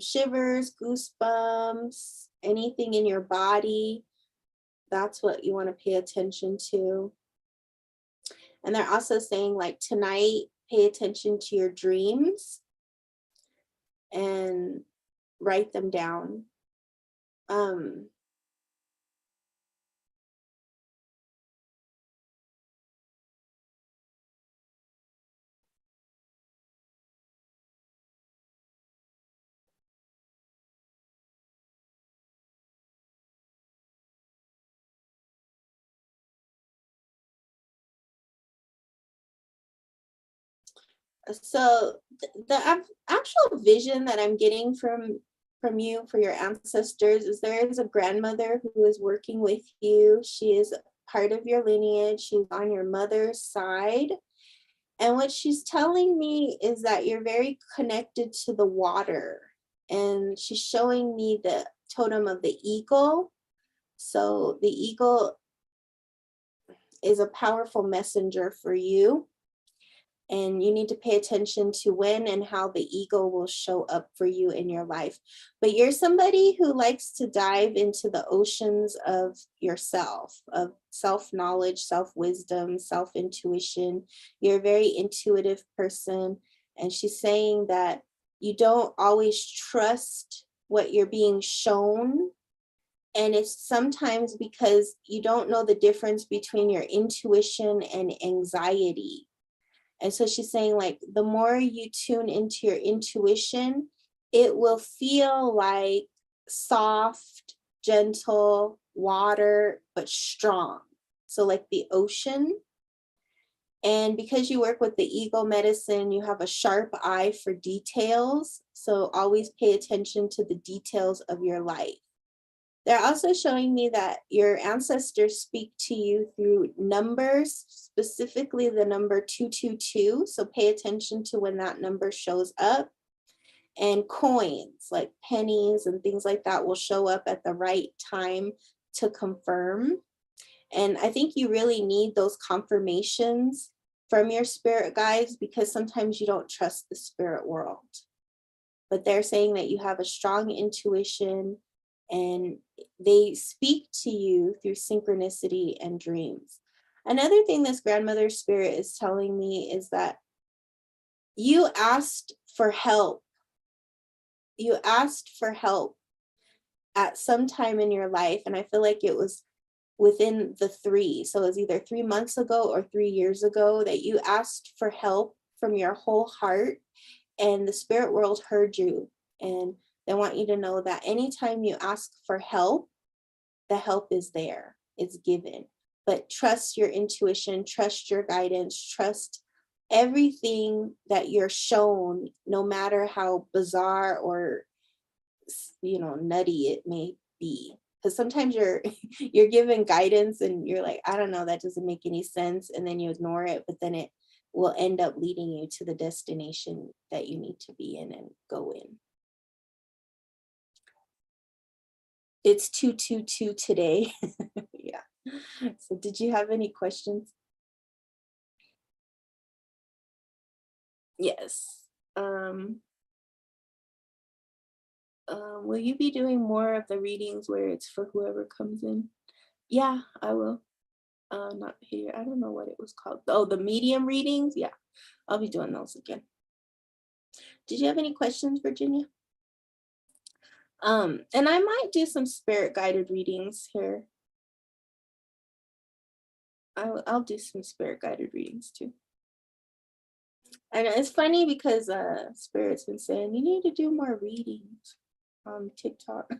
shivers, goosebumps, anything in your body, that's what you want to pay attention to. And they're also saying, like, tonight, pay attention to your dreams and write them down. So the actual vision that I'm getting from you for your ancestors is there is a grandmother who is working with you. She is part of your lineage. She's on your mother's side. And what she's telling me is that you're very connected to the water. And she's showing me the totem of the eagle. So the eagle is a powerful messenger for you. And you need to pay attention to when and how the eagle will show up for you in your life. But you're somebody who likes to dive into the oceans of yourself, of self-knowledge, self-wisdom, self-intuition. You're a very intuitive person. And she's saying that you don't always trust what you're being shown. And it's sometimes because you don't know the difference between your intuition and anxiety. And so she's saying, like, the more you tune into your intuition, it will feel like soft, gentle water, but strong. So like the ocean. And because you work with the eagle medicine, you have a sharp eye for details. So always pay attention to the details of your life. They're also showing me that your ancestors speak to you through numbers, specifically the number 222. So pay attention to when that number shows up. And coins, like pennies and things like that, will show up at the right time to confirm. And I think you really need those confirmations from your spirit guides, because sometimes you don't trust the spirit world. But they're saying that you have a strong intuition and they speak to you through synchronicity and dreams. Another thing this grandmother spirit is telling me is that you asked for help. You asked for help at some time in your life. And I feel like it was within the 3. So it was either 3 months ago or 3 years ago that you asked for help from your whole heart. And the spirit world heard you. And they want you to know that anytime you ask for help, the help is there, it's given. But trust your intuition, trust your guidance, trust everything that you're shown, no matter how bizarre or nutty it may be. because sometimes you're you're given guidance and you're like, I don't know, that doesn't make any sense, and then you ignore it, but then it will end up leading you to the destination that you need to be in and go in. It's 222 today. Yeah. So did you have any questions? Yes. Will you be doing more of the readings where it's for whoever comes in? Yeah, I will. Not here. I don't know what it was called. Oh, the medium readings. Yeah, I'll be doing those again. Did you have any questions, Virginia? And I might do some spirit guided readings here. I'll do some spirit guided readings too. And it's funny because Spirit's been saying you need to do more readings on TikTok,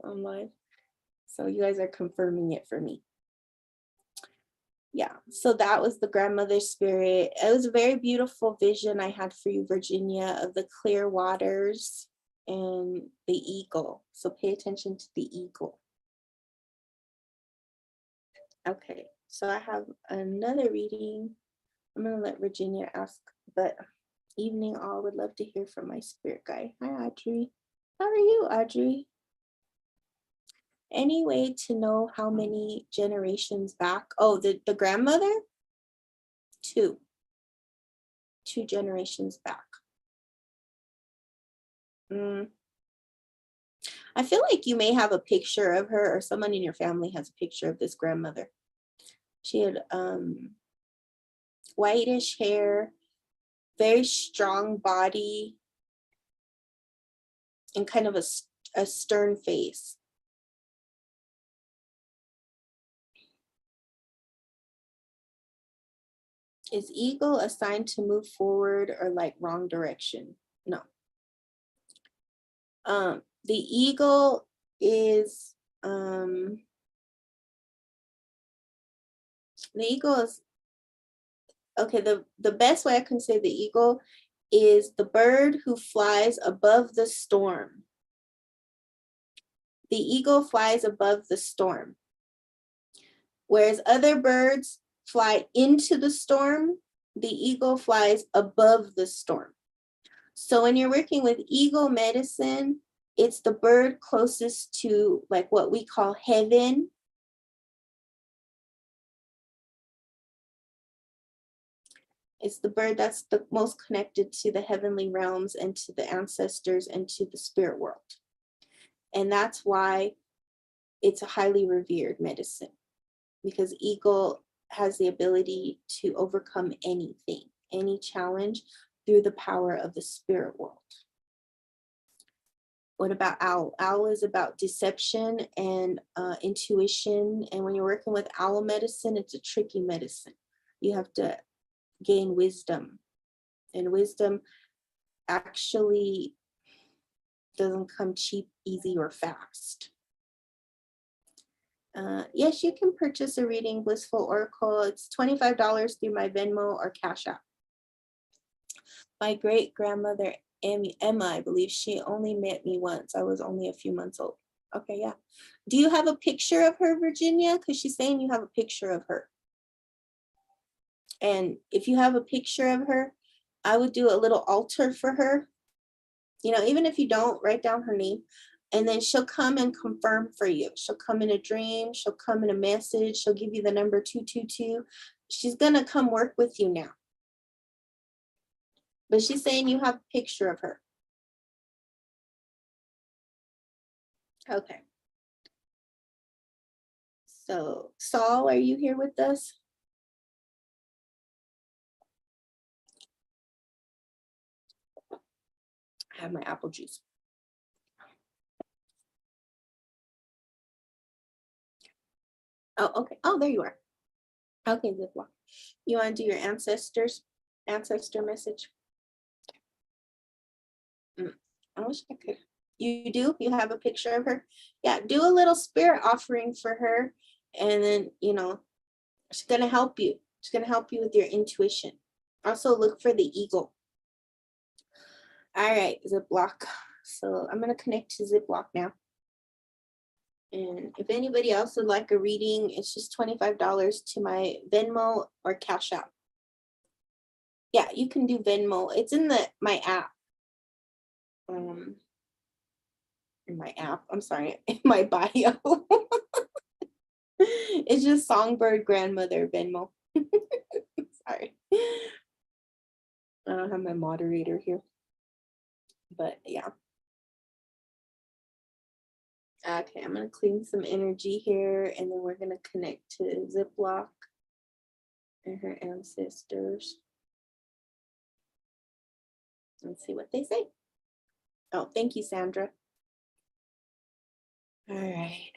on live. So you guys are confirming it for me. Yeah, so that was the grandmother spirit. It was a very beautiful vision I had for you, Virginia, of the clear waters and the eagle. So pay attention to the eagle. Okay, so I have another reading. I'm gonna let Virginia ask, but evening all, would love to hear from my spirit guide. Hi, Audrey. How are you, Audrey? Any way to know how many generations back? Oh, the grandmother? Two generations back. I feel like you may have a picture of her, or someone in your family has a picture of this grandmother. She had whitish hair, very strong body, and kind of a stern face. Is eagle a sign to move forward or like wrong direction? No. The eagle is the eagle is okay. The best way I can say the eagle is the bird who flies above the storm. The eagle flies above the storm. Whereas other birds fly into the storm, the eagle flies above the storm. So when you're working with eagle medicine, it's the bird closest to like what we call heaven. It's the bird that's the most connected to the heavenly realms and to the ancestors and to the spirit world. And that's why it's a highly revered medicine, because eagle has the ability to overcome anything, any challenge through the power of the spirit world. What about owl? Owl is about deception and intuition. And when you're working with owl medicine, it's a tricky medicine. You have to gain wisdom. And wisdom actually doesn't come cheap, easy, or fast. Yes, you can purchase a reading, Blissful Oracle. It's $25 through my Venmo or Cash App. My great grandmother, Emma, I believe, she only met me once. I was only a few months old. Okay, yeah. Do you have a picture of her, Virginia? Because she's saying you have a picture of her. And if you have a picture of her, I would do a little altar for her. You know, even if you don't, write down her name. And then she'll come and confirm for you. She'll come in a dream. She'll come in a message. She'll give you the number 222. She's going to come work with you now. But she's saying you have a picture of her. Okay. So, Saul, are you here with us? I have my apple juice. Oh, okay. Oh, there you are. Okay, Ziploc. You want to do your ancestor message? I wish I could. You do? You have a picture of her? Yeah, do a little spirit offering for her. And then, you know, she's going to help you. She's going to help you with your intuition. Also, look for the eagle. All right, Ziploc. So I'm going to connect to Ziploc now. And if anybody else would like a reading, it's just $25 to my Venmo or Cash App. Yeah, you can do Venmo. It's in my app. In my app, I'm sorry, in my bio. It's just SongBirdGrandMother Venmo. Sorry. I don't have my moderator here. But yeah. Okay, I'm gonna clean some energy here, and then we're gonna connect to Ziploc and her ancestors and see what they say. Oh, thank you, Sandra. All right.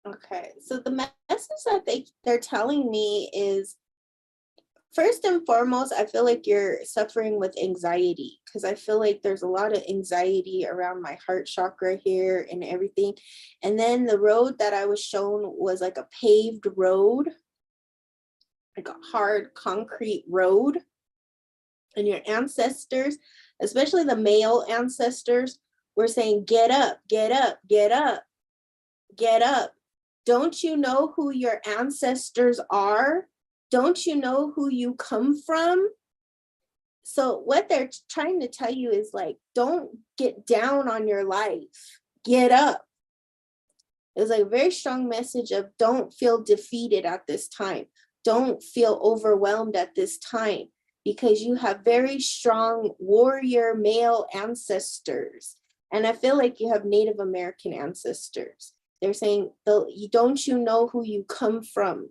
Okay, so the message that they're telling me is, first and foremost, I feel like you're suffering with anxiety, because I feel like there's a lot of anxiety around my heart chakra here and everything. And then the road that I was shown was like a paved road, like a hard concrete road. And your ancestors, especially the male ancestors, were saying, get up, get up, get up, get up. Don't you know who your ancestors are? Don't you know who you come from? So what they're trying to tell you is like, don't get down on your life. Get up. It's like a very strong message of don't feel defeated at this time. Don't feel overwhelmed at this time, because you have very strong warrior male ancestors. And I feel like you have Native American ancestors. They're saying, don't you know who you come from?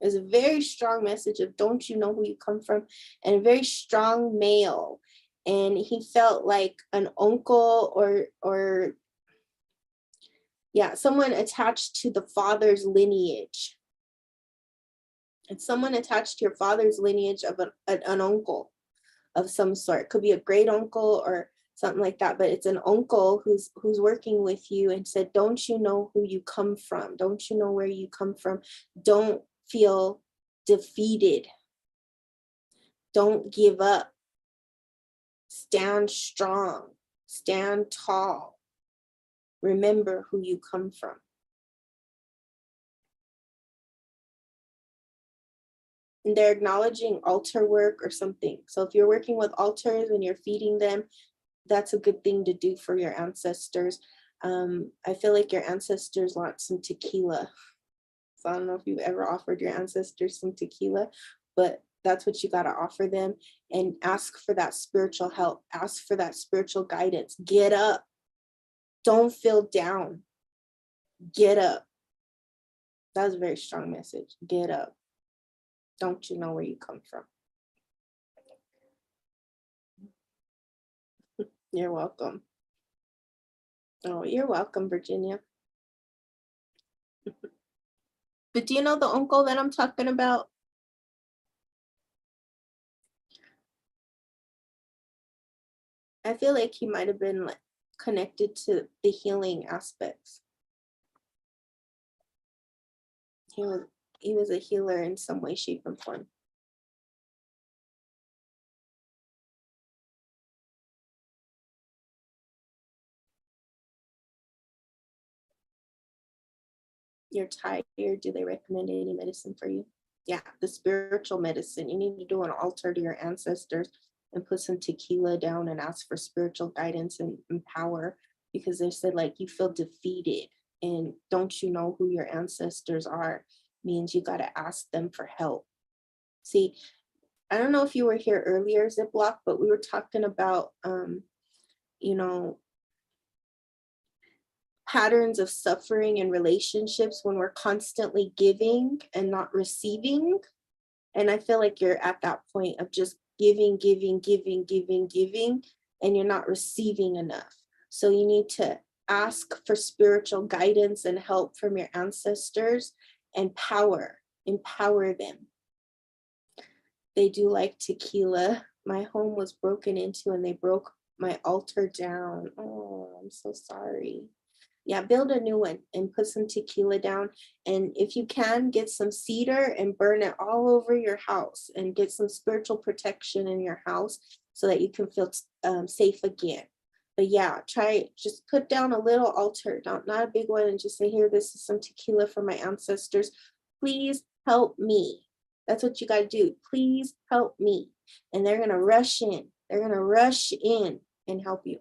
There's a very strong message of don't you know who you come from, and a very strong male. And he felt like an uncle or yeah, someone attached to the father's lineage. It's someone attached to your father's lineage of an uncle of some sort. Could be a great uncle or something like that, but it's an uncle who's working with you and said, don't you know who you come from? Don't you know where you come from? Don't feel defeated. Don't give up. Stand strong. Stand tall. Remember who you come from. And they're acknowledging altar work or something. So if you're working with altars and you're feeding them, that's a good thing to do for your ancestors. I feel like your ancestors want some tequila. So I don't know if you've ever offered your ancestors some tequila, but that's what you got to offer them, and ask for that spiritual help. Ask for that spiritual guidance. Get up. Don't feel down. Get up. That was a very strong message. Get up. Don't you know where you come from? You're welcome. Oh, you're welcome, Virginia. But do you know the uncle that I'm talking about? I feel like he might have been like connected to the healing aspects. He was a healer in some way, shape, and form. You're tired. Do they recommend any medicine for you? Yeah, the spiritual medicine. You need to do an altar to your ancestors and put some tequila down and ask for spiritual guidance and power, because they said like you feel defeated and don't you know who your ancestors are, means you got to ask them for help. See, I don't know if you were here earlier, Ziploc, but we were talking about, you know, patterns of suffering in relationships when we're constantly giving and not receiving. And I feel like you're at that point of just giving, giving, giving, giving, giving, and you're not receiving enough. So you need to ask for spiritual guidance and help from your ancestors and empower them. They do like tequila. My home was broken into and they broke my altar down. Oh, I'm so sorry. Yeah, build a new one and put some tequila down. And if you can, get some cedar and burn it all over your house and get some spiritual protection in your house so that you can feel safe again. But yeah, just put down a little altar, not a big one, and just say, here, this is some tequila for my ancestors. Please help me. That's what you got to do. Please help me. And they're going to rush in. They're going to rush in and help you.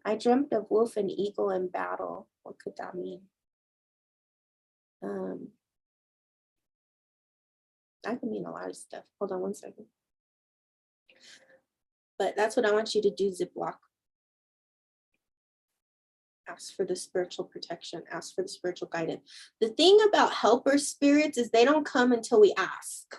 I dreamt of wolf and eagle in battle. What could that mean? That could mean a lot of stuff. Hold on one second. But that's what I want you to do, Ziploc. Ask for the spiritual protection. Ask for the spiritual guidance. The thing about helper spirits is they don't come until we ask.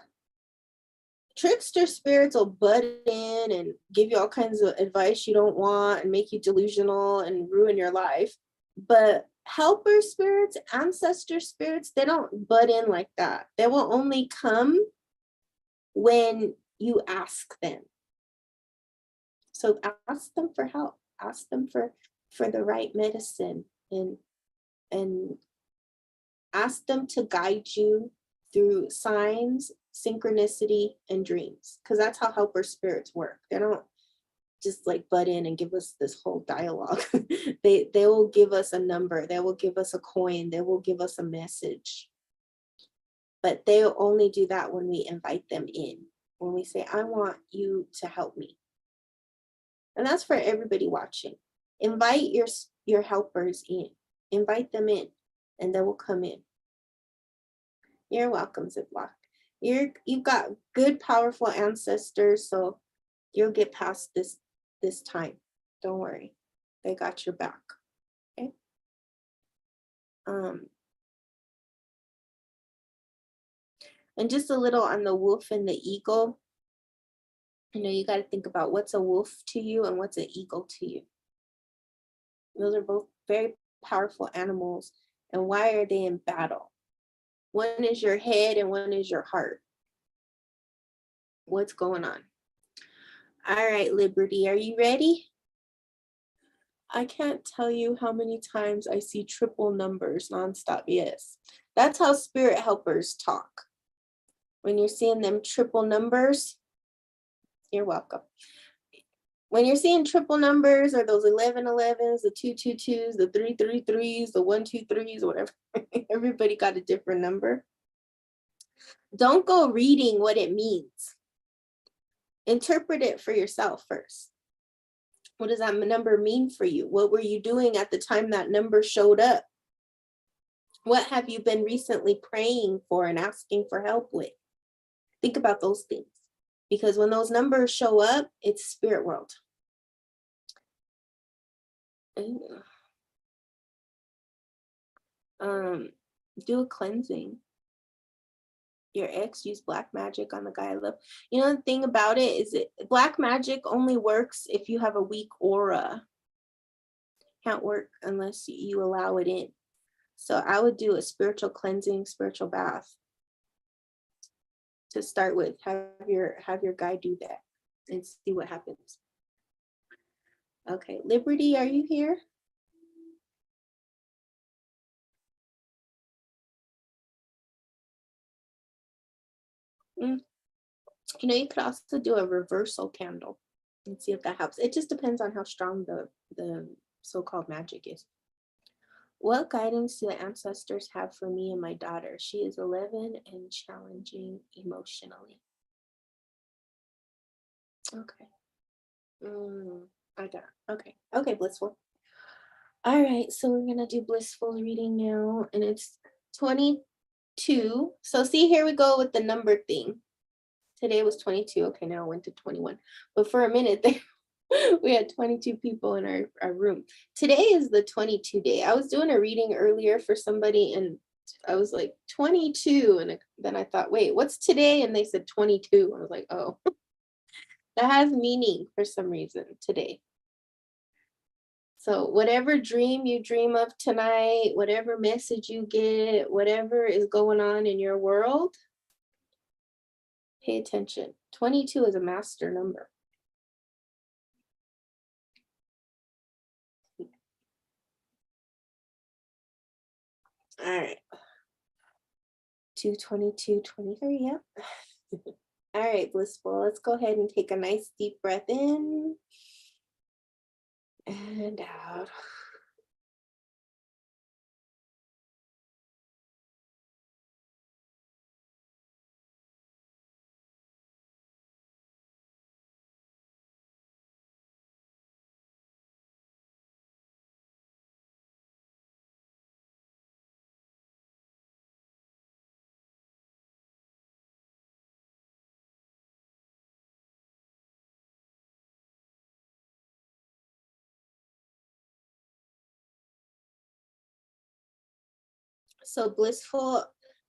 Trickster spirits will butt in and give you all kinds of advice you don't want and make you delusional and ruin your life. But helper spirits, ancestor spirits, they don't butt in like that. They will only come when you ask them. So ask them for help. Ask them for the right medicine and ask them to guide you through signs, synchronicity, and dreams, because that's how helper spirits work. They don't just like butt in and give us this whole dialogue. They will give us a number, they will give us a coin, they will give us a message. But they'll only do that when we invite them in, when we say, I want you to help me. And that's for everybody watching. Invite your helpers in. Invite them in, and they will come in. You're welcome, Ziploc. You've got good, powerful ancestors, so you'll get past this time. Don't worry. They got your back. Okay. And just a little on the wolf and the eagle. You got to think about what's a wolf to you and what's an eagle to you. Those are both very powerful animals. And why are they in battle? One is your head and one is your heart. What's going on? All right, Liberty, are you ready? I can't tell you how many times I see triple numbers nonstop. Yes, that's how spirit helpers talk. When you're seeing them triple numbers, you're welcome. When you're seeing triple numbers or those 1111s, the 222s, the 333s, the 123s, whatever, everybody got a different number. Don't go reading what it means. Interpret it for yourself first. What does that number mean for you? What were you doing at the time that number showed up? What have you been recently praying for and asking for help with? Think about those things. Because when those numbers show up, it's spirit world. Do a cleansing. Your ex used black magic on the guy I love. The thing about it is black magic only works if you have a weak aura. Can't work unless you allow it in. So I would do a spiritual cleansing, spiritual bath to start with. Have your guy do that and see what happens. Okay, Liberty, are you here? You could also do a reversal candle and see if that helps. It just depends on how strong the so-called magic is. What guidance do the ancestors have for me and my daughter? She is 11 and challenging emotionally. Okay. I got it. Okay, Blissful. All right, so we're gonna do Blissful reading now, and it's 22. So see, here we go with the number thing. Today was 22. Okay, now I went to 21. But for a minute we had 22 people in our room. Today is the 22 day. I was doing a reading earlier for somebody and I was like 22. And then I thought, wait, what's today? And they said 22. I was like, oh, that has meaning for some reason today. So whatever dream you dream of tonight, whatever message you get, whatever is going on in your world, pay attention. 22 is a master number. All right. 222, 23, yep. All right, blissful. Let's go ahead and take a nice deep breath in and out. So blissful,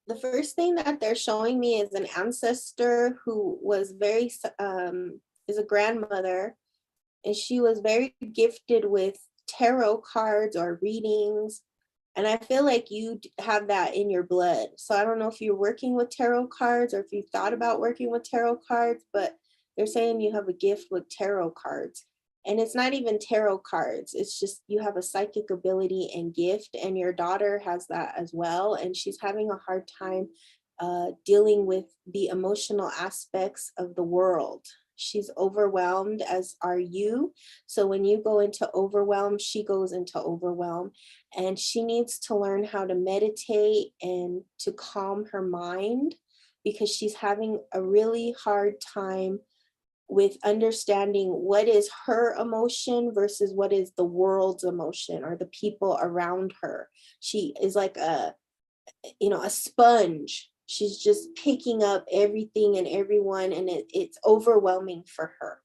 the first thing that they're showing me is an ancestor who was is a grandmother, and she was very gifted with tarot cards or readings. And I feel like you have that in your blood. So I don't know if you're working with tarot cards or if you thought about working with tarot cards, but they're saying you have a gift with tarot cards. And it's not even tarot cards. It's just you have a psychic ability and gift, and your daughter has that as well. And she's having a hard time dealing with the emotional aspects of the world. She's overwhelmed, as are you. So when you go into overwhelm, she goes into overwhelm, and she needs to learn how to meditate and to calm her mind, because she's having a really hard time with understanding what is her emotion versus what is the world's emotion or the people around her. She is like a sponge. She's just picking up everything and everyone, and it's overwhelming for her.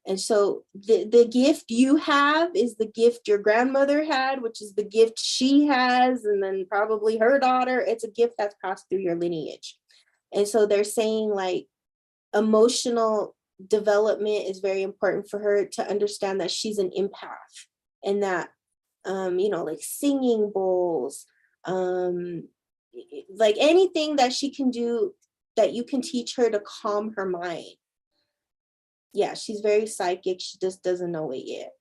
And so the gift you have is the gift your grandmother had, which is the gift she has, and then probably her daughter. It's a gift that's passed through your lineage. And so they're saying like emotional development is very important for her to understand that she's an empath, and that like singing bowls, like anything that she can do that you can teach her to calm her mind. Yeah, she's very psychic. She just doesn't know it yet.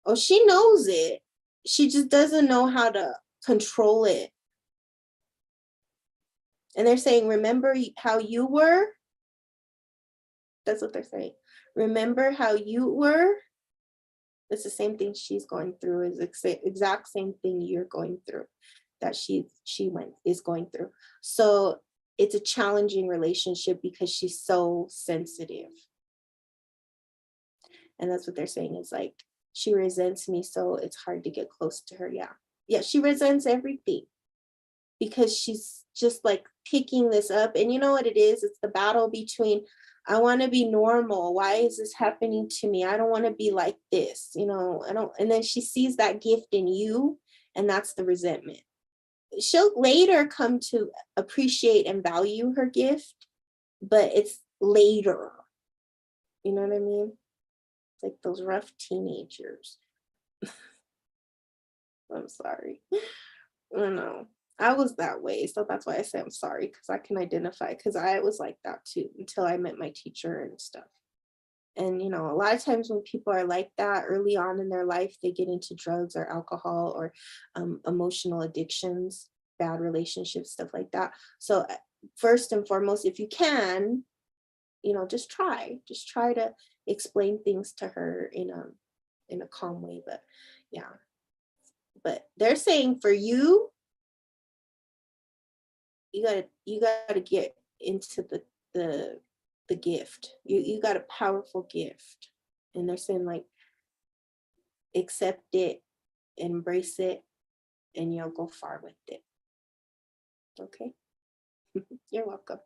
Oh, she knows it. She just doesn't know how to control it. And they're saying, remember how you were? That's what they're saying. Remember how you were? It's the same thing she's going through, is exact same thing you're going through, that she is going through. So it's a challenging relationship because she's so sensitive. And that's what they're saying, is like, she resents me, so it's hard to get close to her. Yeah, she resents everything because she's just like picking this up. And you know what it is? It's the battle between, I want to be normal. Why is this happening to me? I don't want to be like this. I don't. And then she sees that gift in you, and that's the resentment. She'll later come to appreciate and value her gift, but it's later. You know what I mean? It's like those rough teenagers. I'm sorry. I don't know. I was that way. So that's why I say I'm sorry, because I can identify, because I was like that too until I met my teacher and stuff. And, a lot of times when people are like that early on in their life, they get into drugs or alcohol or emotional addictions, bad relationships, stuff like that. So first and foremost, if you can, just try to explain things to her in a calm way. But yeah, but they're saying for you, you gotta get into the gift. You got a powerful gift, and they're saying like, accept it, embrace it, and you'll go far with it. Okay. You're welcome.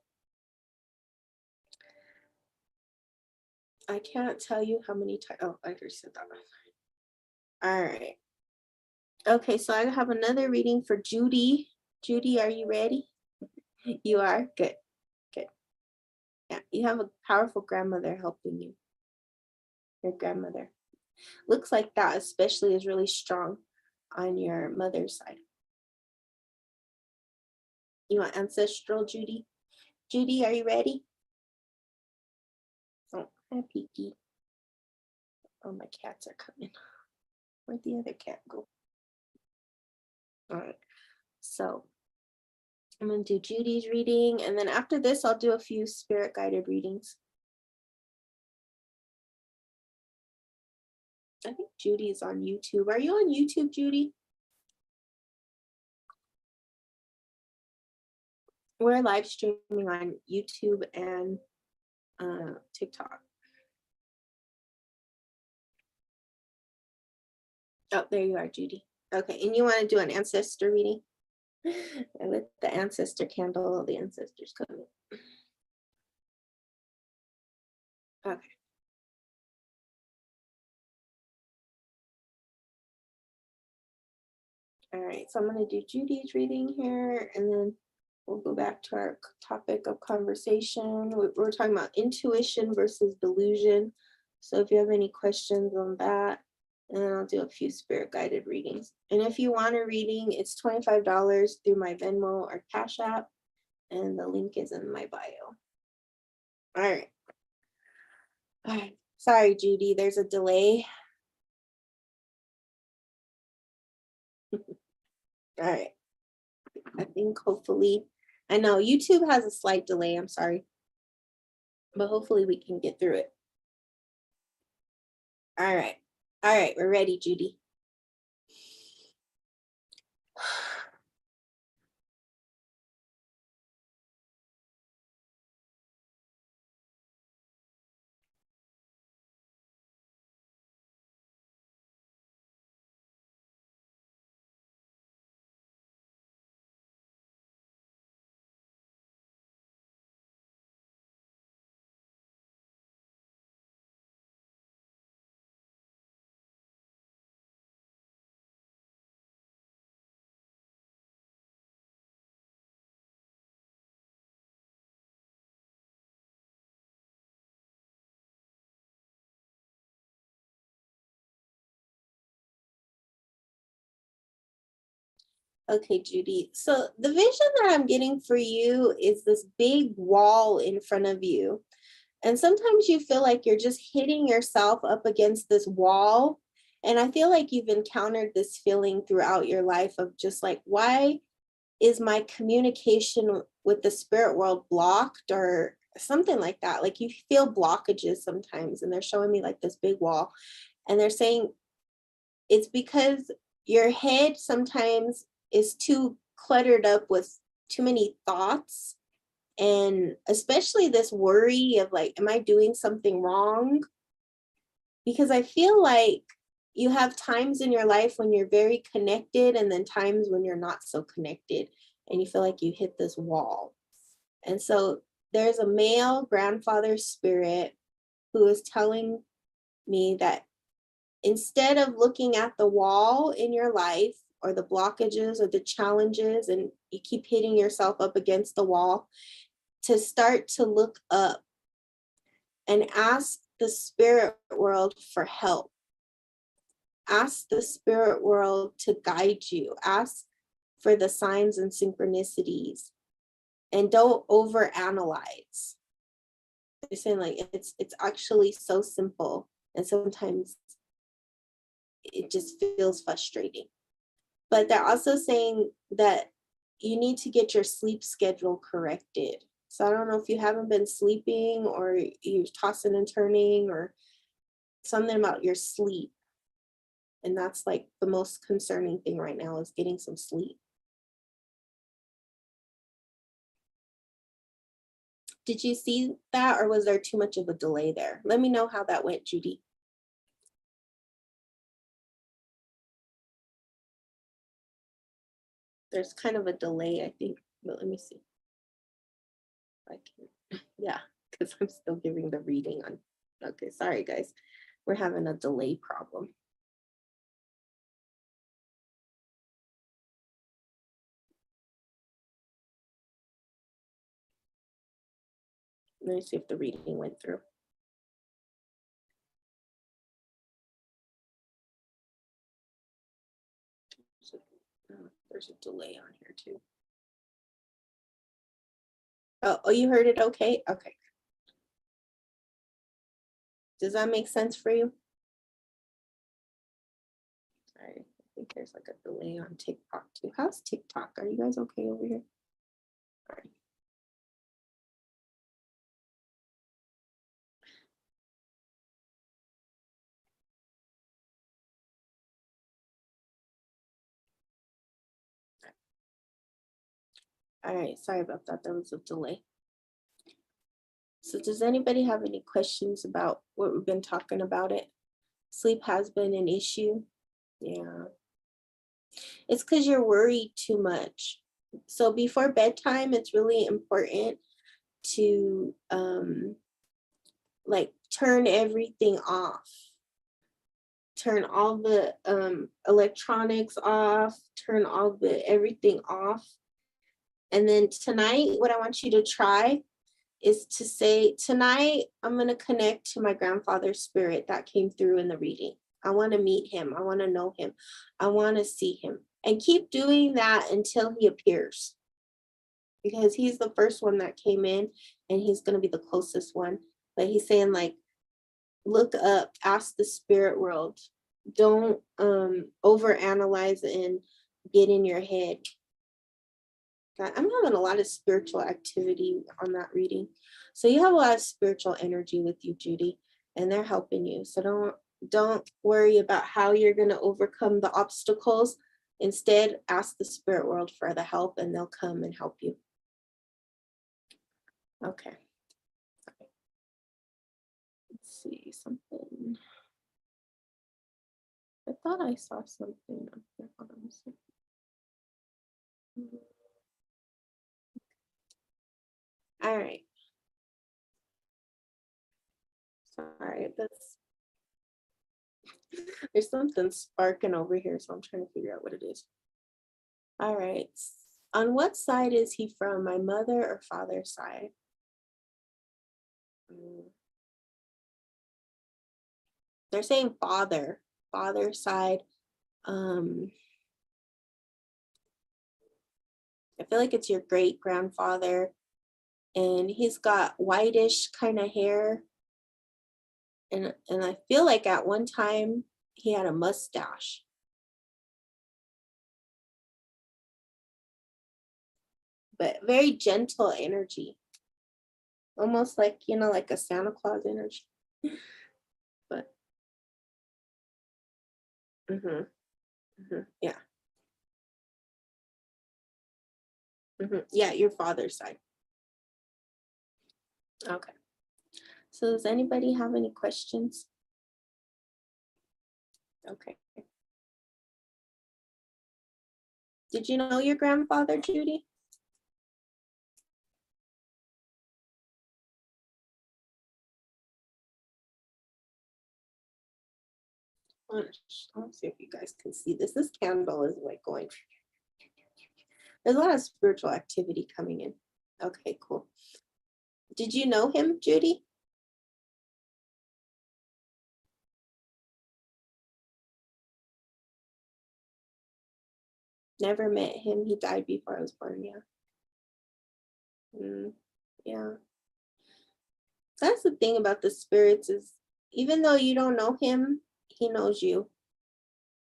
I can't tell you how many times. Oh, I already said that. All right. Okay, so I have another reading for Judy. Judy, are you ready? You are? Good. Good. Yeah, you have a powerful grandmother helping you. Your grandmother. Looks like that especially is really strong on your mother's side. You want ancestral, Judy? Judy, are you ready? Oh, hi, Peaky. Oh, my cats are coming. Where'd the other cat go? All right, so I'm going to do Judy's reading, and then after this, I'll do a few spirit guided readings. I think Judy's on YouTube. Are you on YouTube, Judy? We're live streaming on YouTube and TikTok. Oh, there you are, Judy. Okay, and you want to do an ancestor reading? And with the ancestor candle, the ancestors coming. Okay. All right, so I'm going to do Judy's reading here, and then we'll go back to our topic of conversation. We're talking about intuition versus delusion. So if you have any questions on that, and then I'll do a few spirit guided readings. And if you want a reading, it's $25 through my Venmo or Cash App, and the link is in my bio. All right. All right. Sorry, Judy, there's a delay. All right. I think hopefully, I know YouTube has a slight delay, I'm sorry, but hopefully we can get through it. All right. All right, we're ready, Judy. Okay, Judy. So the vision that I'm getting for you is this big wall in front of you. And sometimes you feel like you're just hitting yourself up against this wall. And I feel like you've encountered this feeling throughout your life of just like, why is my communication with the spirit world blocked or something like that? Like you feel blockages sometimes, and they're showing me like this big wall. And they're saying it's because your head sometimes is too cluttered up with too many thoughts, and especially this worry of like, am I doing something wrong? Because I feel like you have times in your life when you're very connected, and then times when you're not so connected, and you feel like you hit this wall. And so there's a male grandfather spirit who is telling me that instead of looking at the wall in your life or the blockages or the challenges, and you keep hitting yourself up against the wall, to start to look up and ask the spirit world for help. Ask the spirit world to guide you. Ask for the signs and synchronicities, and don't overanalyze. They're saying like it's actually so simple, and sometimes it just feels frustrating. But they're also saying that you need to get your sleep schedule corrected. So I don't know if you haven't been sleeping, or you're tossing and turning, or something about your sleep. And that's like the most concerning thing right now, is getting some sleep. Did you see that, or was there too much of a delay there? Let me know how that went, Judy. There's kind of a delay, I think, but let me see. I can, yeah, because I'm still giving the reading on. Okay, sorry guys. We're having a delay problem. Let me see if the reading went through. there's a delay on here too. Oh, you heard it okay? Okay. Does that make sense for you? Sorry, I think there's like a delay on TikTok too. How's TikTok? Are you guys okay over here? All right. All right, sorry about that. There was a delay. So does anybody have any questions about what we've been talking about it? Sleep has been an issue. Yeah. It's because you're worried too much. So before bedtime, it's really important to like turn everything off. Turn all the electronics off, turn all the everything off. And then tonight, what I want you to try is to say, tonight, I'm going to connect to my grandfather's spirit that came through in the reading. I want to meet him. I want to know him. I want to see him. And keep doing that until he appears. Because he's the first one that came in and he's going to be the closest one. But he's saying, like, look up, ask the spirit world. Don't overanalyze and get in your head. I'm having a lot of spiritual activity on that reading. So you have a lot of spiritual energy with you, Judy, and they're helping you. So don't worry about how you're going to overcome the obstacles. Instead, ask the spirit world for the help and they'll come and help you. Okay. Let's see something. I thought I saw something up there. Hold on a second. All right. Sorry, there's something sparking over here, so I'm trying to figure out what it is. All right. On what side is he from? My mother or father's side? They're saying father's side. I feel like it's your great grandfather, and he's got whitish kind of hair. And I feel like at one time he had a mustache. But very gentle energy. Almost like, like a Santa Claus energy. But yeah. Yeah, your father's side. Okay. So does anybody have any questions? Okay. Did you know your grandfather, Judy? Let's see if you guys can see this. This candle is like going. There's a lot of spiritual activity coming in. Okay, cool. Did you know him, Judy? Never met him. He died before I was born. Yeah. Yeah. That's the thing about the spirits is even though you don't know him, he knows you.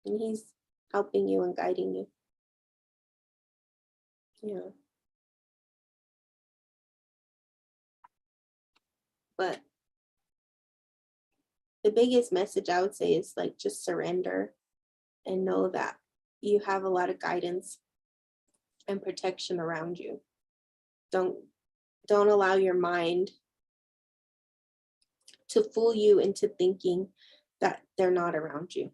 And he's helping you and guiding you. Yeah. But the biggest message I would say is like just surrender and know that you have a lot of guidance and protection around you. Don't allow your mind to fool you into thinking that they're not around you.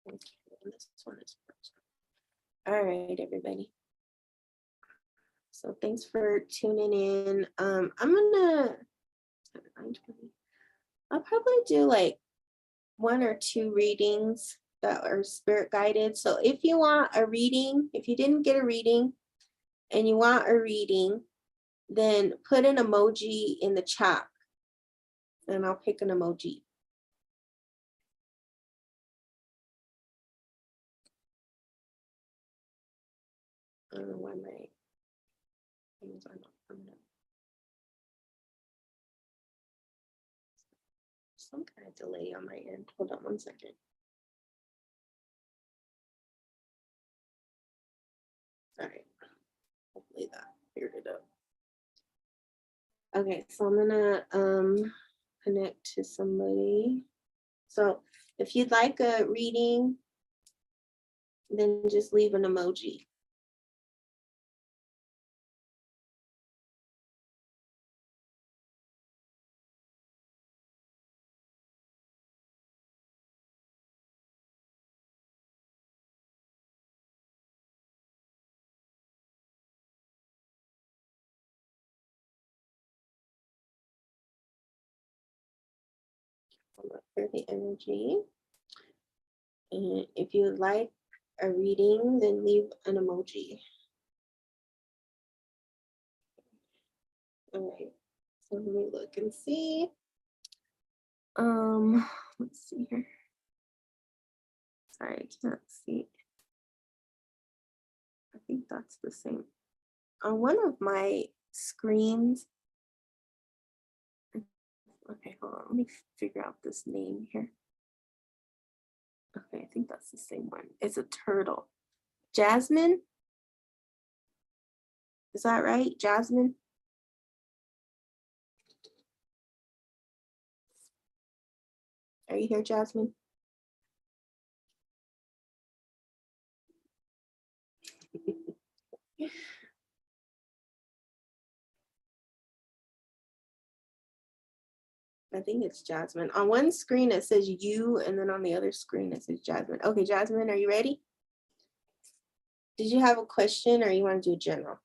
Okay, this one is first. All right, everybody. So thanks for tuning in. I'll probably do like 1 or 2 readings that are spirit guided. So if you want a reading, if you didn't get a reading and you want a reading, then put an emoji in the chat and I'll pick an emoji. I don't know why my things are not coming up. Some kind of delay on my end. Hold on one second. All right. Hopefully that cleared it up. Okay, so I'm gonna connect to somebody. So if you'd like a reading, then just leave an emoji. For the energy. And if you would like a reading, then leave an emoji. All right, so let me look and see. Let's see here. Sorry, I can't see. I think that's the same. On one of my screens. Okay, hold on. Let me figure out this name here. Okay, I think that's the same one. It's a turtle. Jasmine? Is that right? Jasmine? Are you here, Jasmine? I think it's Jasmine. On one screen it says you, and then on the other screen it says Jasmine. Okay, Jasmine, are you ready? Did you have a question or you want to do general?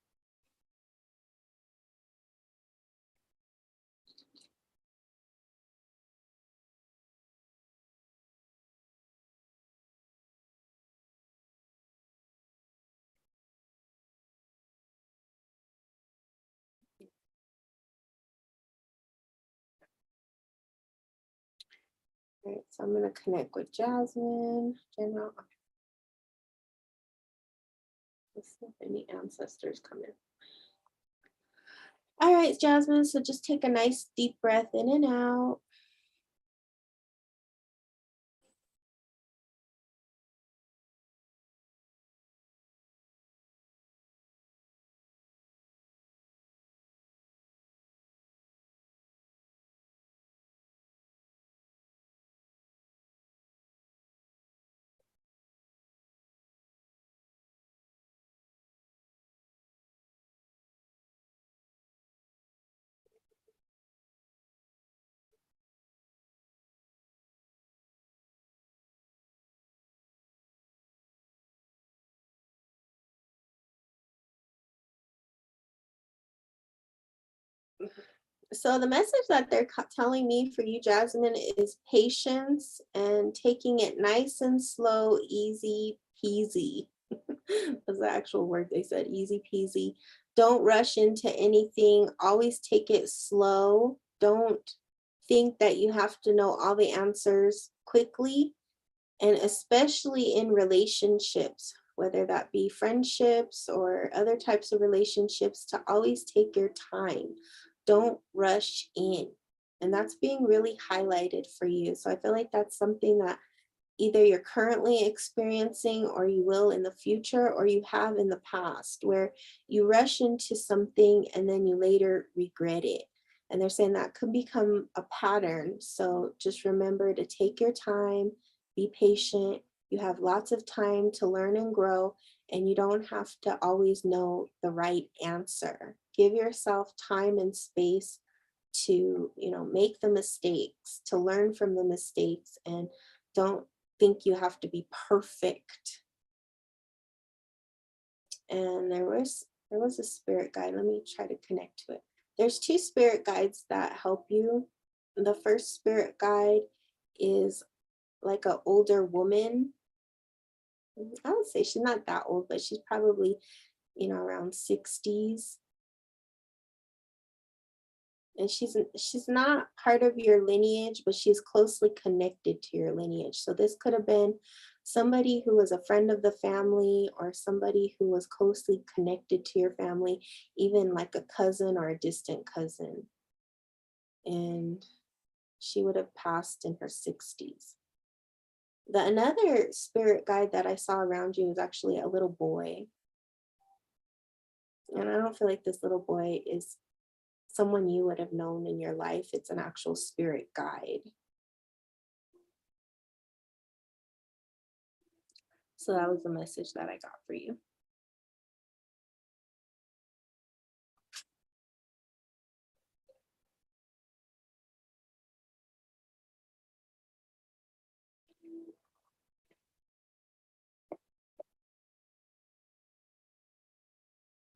All right, so I'm going to connect with Jasmine. General. Let's see if any ancestors come in. All right, Jasmine, so just take a nice deep breath in and out. So the message that they're telling me for you, Jasmine, is patience and taking it nice and slow, easy peasy. Was the actual word they said, easy peasy. Don't rush into anything. Always take it slow. Don't think that you have to know all the answers quickly. And especially in relationships, whether that be friendships or other types of relationships, to always take your time. Don't rush in. And that's being really highlighted for you. So I feel like that's something that either you're currently experiencing or you will in the future, or you have in the past, where you rush into something and then you later regret it. And they're saying that could become a pattern. So just remember to take your time, be patient. You have lots of time to learn and grow, and you don't have to always know the right answer. Give yourself time and space to, make the mistakes, to learn from the mistakes, and don't think you have to be perfect. And there was a spirit guide. Let me try to connect to it. There's two spirit guides that help you. The first spirit guide is like an older woman. I would say she's not that old, but she's probably, around 60s. And she's not part of your lineage, but she's closely connected to your lineage. So this could have been somebody who was a friend of the family or somebody who was closely connected to your family, even like a cousin or a distant cousin. And she would have passed in her 60s. Another spirit guide that I saw around you is actually a little boy. And I don't feel like this little boy is someone you would have known in your life. It's an actual spirit guide. So that was the message that I got for you.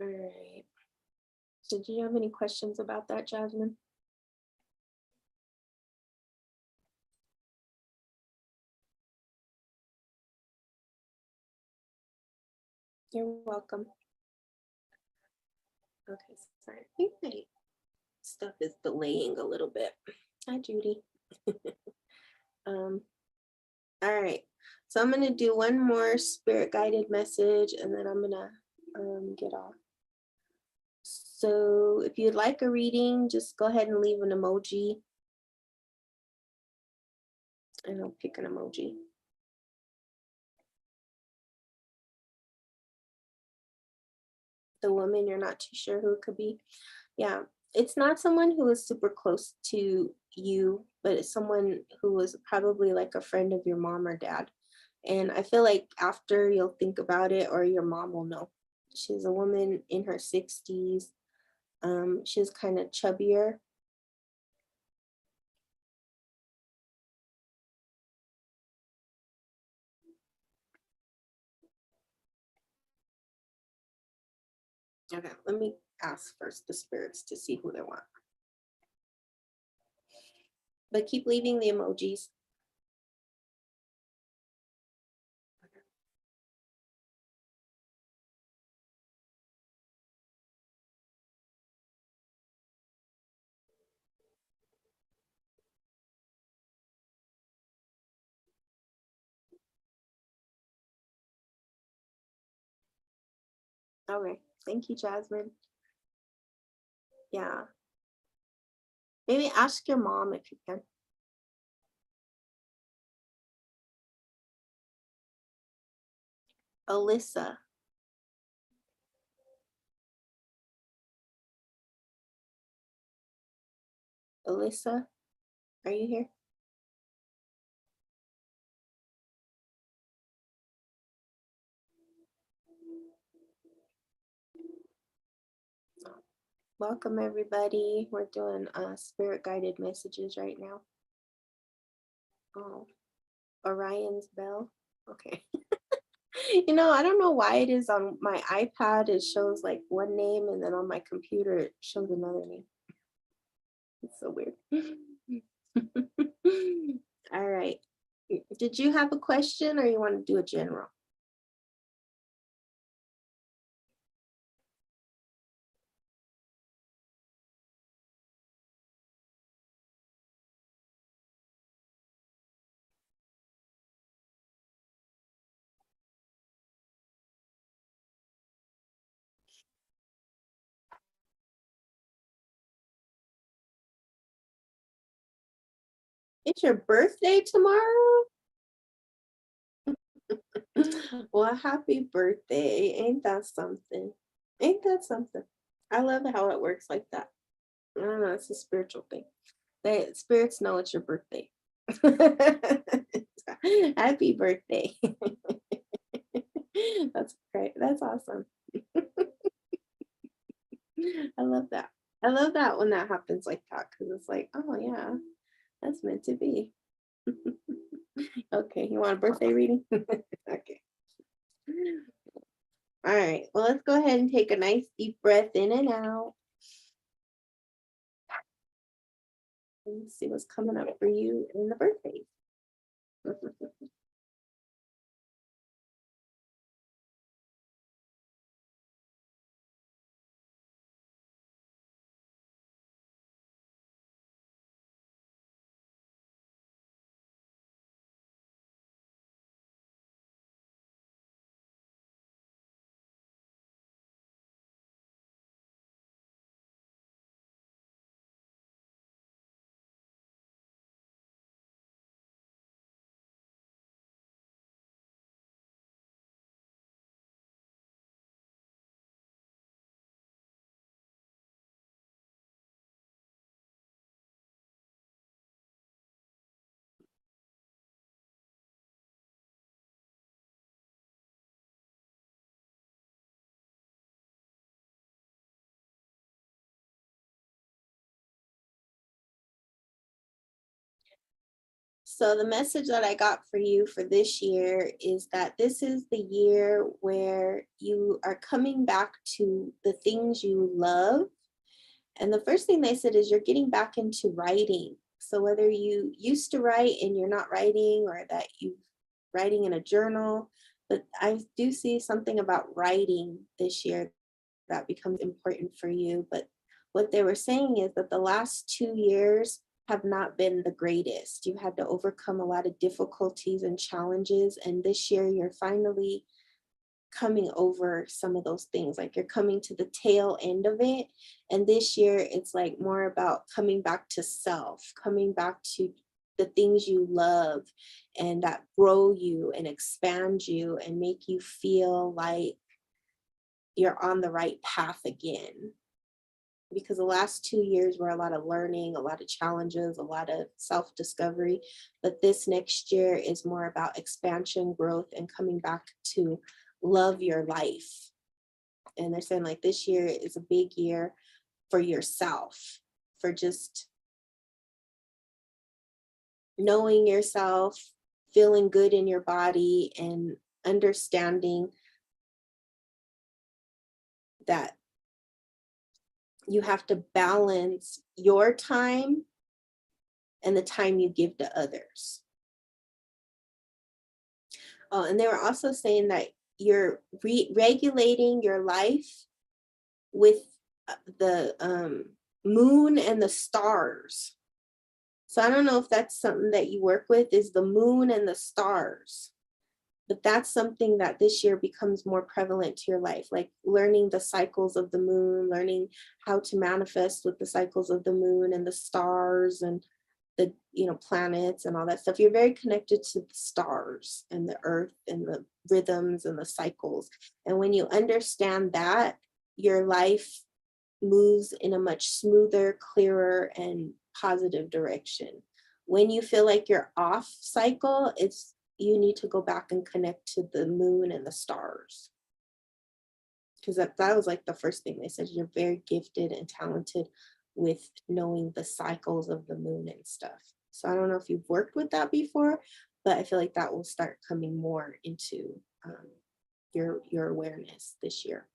All right. So do you have any questions about that, Jasmine? You're welcome. Okay, sorry. I think my stuff is delaying a little bit. Hi, Judy. All right. So I'm going to do one more spirit guided message and then I'm going to get off. So if you'd like a reading, just go ahead and leave an emoji. And I'll pick an emoji. The woman, you're not too sure who it could be. Yeah, it's not someone who is super close to you, but it's someone who was probably like a friend of your mom or dad. And I feel like after you'll think about it or your mom will know. She's a woman in her 60s. She's kind of chubbier. Okay, let me ask first the spirits to see who they want. But keep leaving the emojis. Okay, thank you, Jasmine. Yeah. Maybe ask your mom if you can. Alyssa. Alyssa, are you here? Welcome, everybody. We're doing spirit guided messages right now. Oh, Orion's bell. Okay. You know, I don't know why it is on my iPad, it shows like one name, and then on my computer, it shows another name. It's so weird. All right. Did you have a question or you want to do a general? It's your birthday tomorrow? Well, happy birthday. Ain't that something? Ain't that something? I love how it works like that. I don't know, it's a spiritual thing. The spirits know it's your birthday. Happy birthday. That's great. That's awesome. I love that. I love that when that happens like that because it's like, oh yeah, that's meant to be. Okay, you want a birthday reading? Okay. All right, well, let's go ahead and take a nice deep breath in and out. Let's see what's coming up for you in the birthday. So the message that I got for you for this year is that this is the year where you are coming back to the things you love. And the first thing they said is you're getting back into writing. So whether you used to write and you're not writing, or that you writing in a journal, but I do see something about writing this year that becomes important for you. But what they were saying is that the last 2 years have not been the greatest. You had to overcome a lot of difficulties and challenges. And this year, you're finally coming over some of those things. Like you're coming to the tail end of it. And this year, it's like more about coming back to self, coming back to the things you love and that grow you and expand you and make you feel like you're on the right path again. Because the last 2 years were a lot of learning, a lot of challenges, a lot of self discovery. But this next year is more about expansion, growth, and coming back to love your life. And they're saying, like, this year is a big year for yourself, for just knowing yourself, feeling good in your body, and understanding that you have to balance your time and the time you give to others. Oh, and they were also saying that you're regulating your life with the moon and the stars. So I don't know if that's something that you work with, is the moon and the stars. But that's something that this year becomes more prevalent to your life, like learning the cycles of the moon, learning how to manifest with the cycles of the moon and the stars and the planets and all that stuff. You're very connected to the stars and the earth and the rhythms and the cycles. And when you understand that, your life moves in a much smoother, clearer, and positive direction. When you feel like you're off cycle, it's you need to go back and connect to the moon and the stars. Because that was like the first thing they said. You're very gifted and talented with knowing the cycles of the moon and stuff. So I don't know if you've worked with that before, but I feel like that will start coming more into your awareness this year.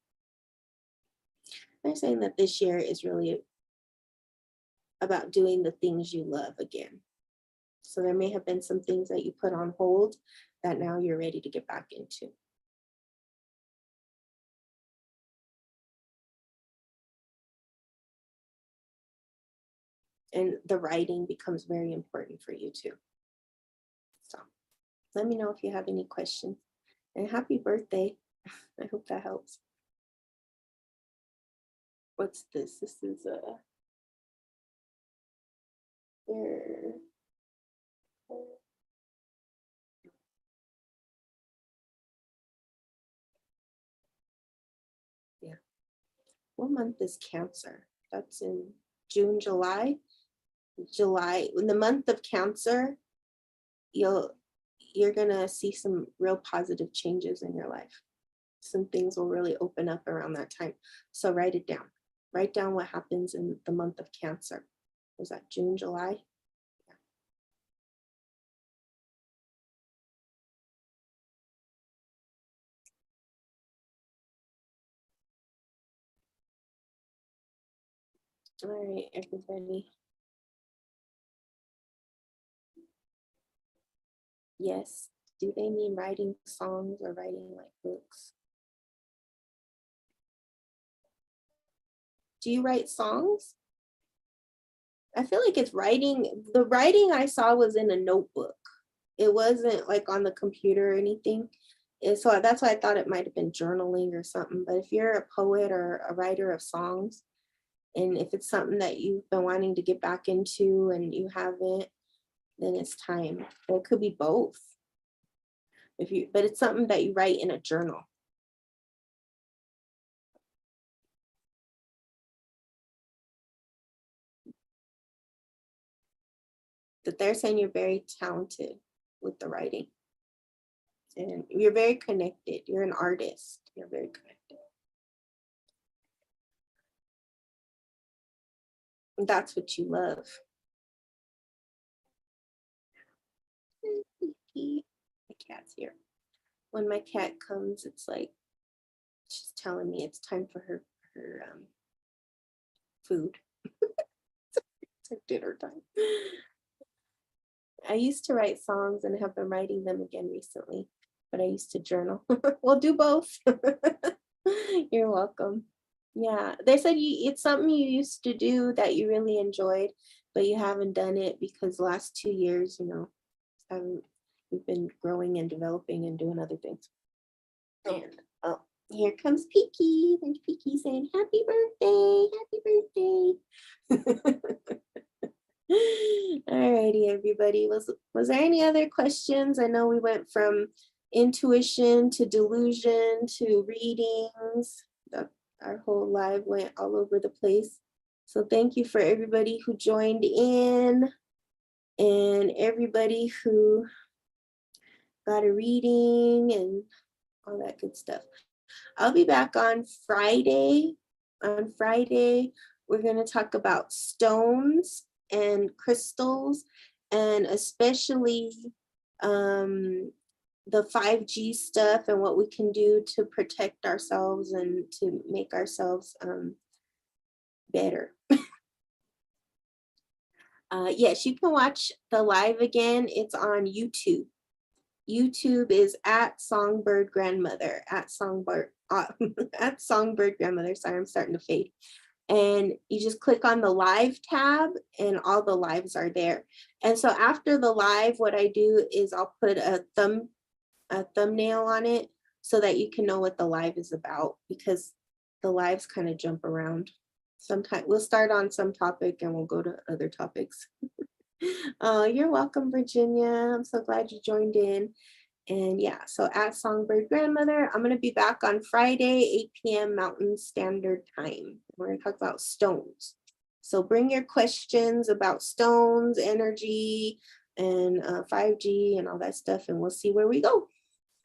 They're saying that this year is really about doing the things you love again. So there may have been some things that you put on hold that now you're ready to get back into. And the writing becomes very important for you too. So let me know if you have any questions. And happy birthday. I hope that helps. What's this? This is where- yeah. What month is Cancer? That's in June, July. July, in the month of Cancer, you're gonna see some real positive changes in your life. Some things will really open up around that time. So write it down. Write down what happens in the month of Cancer. Was that June, July? All right, everybody. Yes. Do they mean writing songs or writing like books? Do you write songs? I feel like it's writing. The writing I saw was in a notebook. It wasn't like on the computer or anything. And so that's why I thought it might have been journaling or something. But if you're a poet or a writer of songs, and if it's something that you've been wanting to get back into and you haven't, then it's time. It could be both. But it's something that you write in a journal. That they're saying you're very talented with the writing. And you're very connected. You're an artist. You're very connected. And that's what you love. Piggy. My cat's here. When my cat comes, it's like she's telling me it's time for her food. It's like dinner time. I used to write songs and have been writing them again recently, but I used to journal. We'll do both. You're welcome. Yeah, they said it's something you used to do that you really enjoyed, but you haven't done it because the last 2 years, we've been growing and developing and doing other things. And oh, here comes Peaky. There's Peaky saying, "Happy birthday, happy birthday." Alrighty, everybody. Was there any other questions? I know we went from intuition to delusion to readings. Our whole live went all over the place. So thank you for everybody who joined in and everybody who got a reading and all that good stuff. I'll be back on Friday. On Friday, we're going to talk about stones and crystals, and especially the 5G stuff and what we can do to protect ourselves and to make ourselves better. Yes, you can watch the live again. It's on YouTube. YouTube is at SongBirdGrandMother, at SongBirdGrandmother. Sorry, I'm starting to fade. And you just click on the live tab and all the lives are there. And so after the live, what I do is I'll put a thumbnail on it so that you can know what the live is about, because the lives kind of jump around. Sometimes we'll start on some topic and we'll go to other topics. Oh, you're welcome, Virginia. I'm so glad you joined in. And yeah, so at SongBirdGrandmother, I'm going to be back on Friday, 8 p.m. Mountain Standard Time. We're going to talk about stones. So bring your questions about stones, energy, and 5G and all that stuff, and we'll see where we go.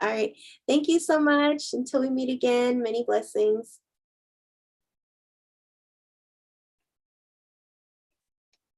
All right. Thank you so much. Until we meet again, many blessings.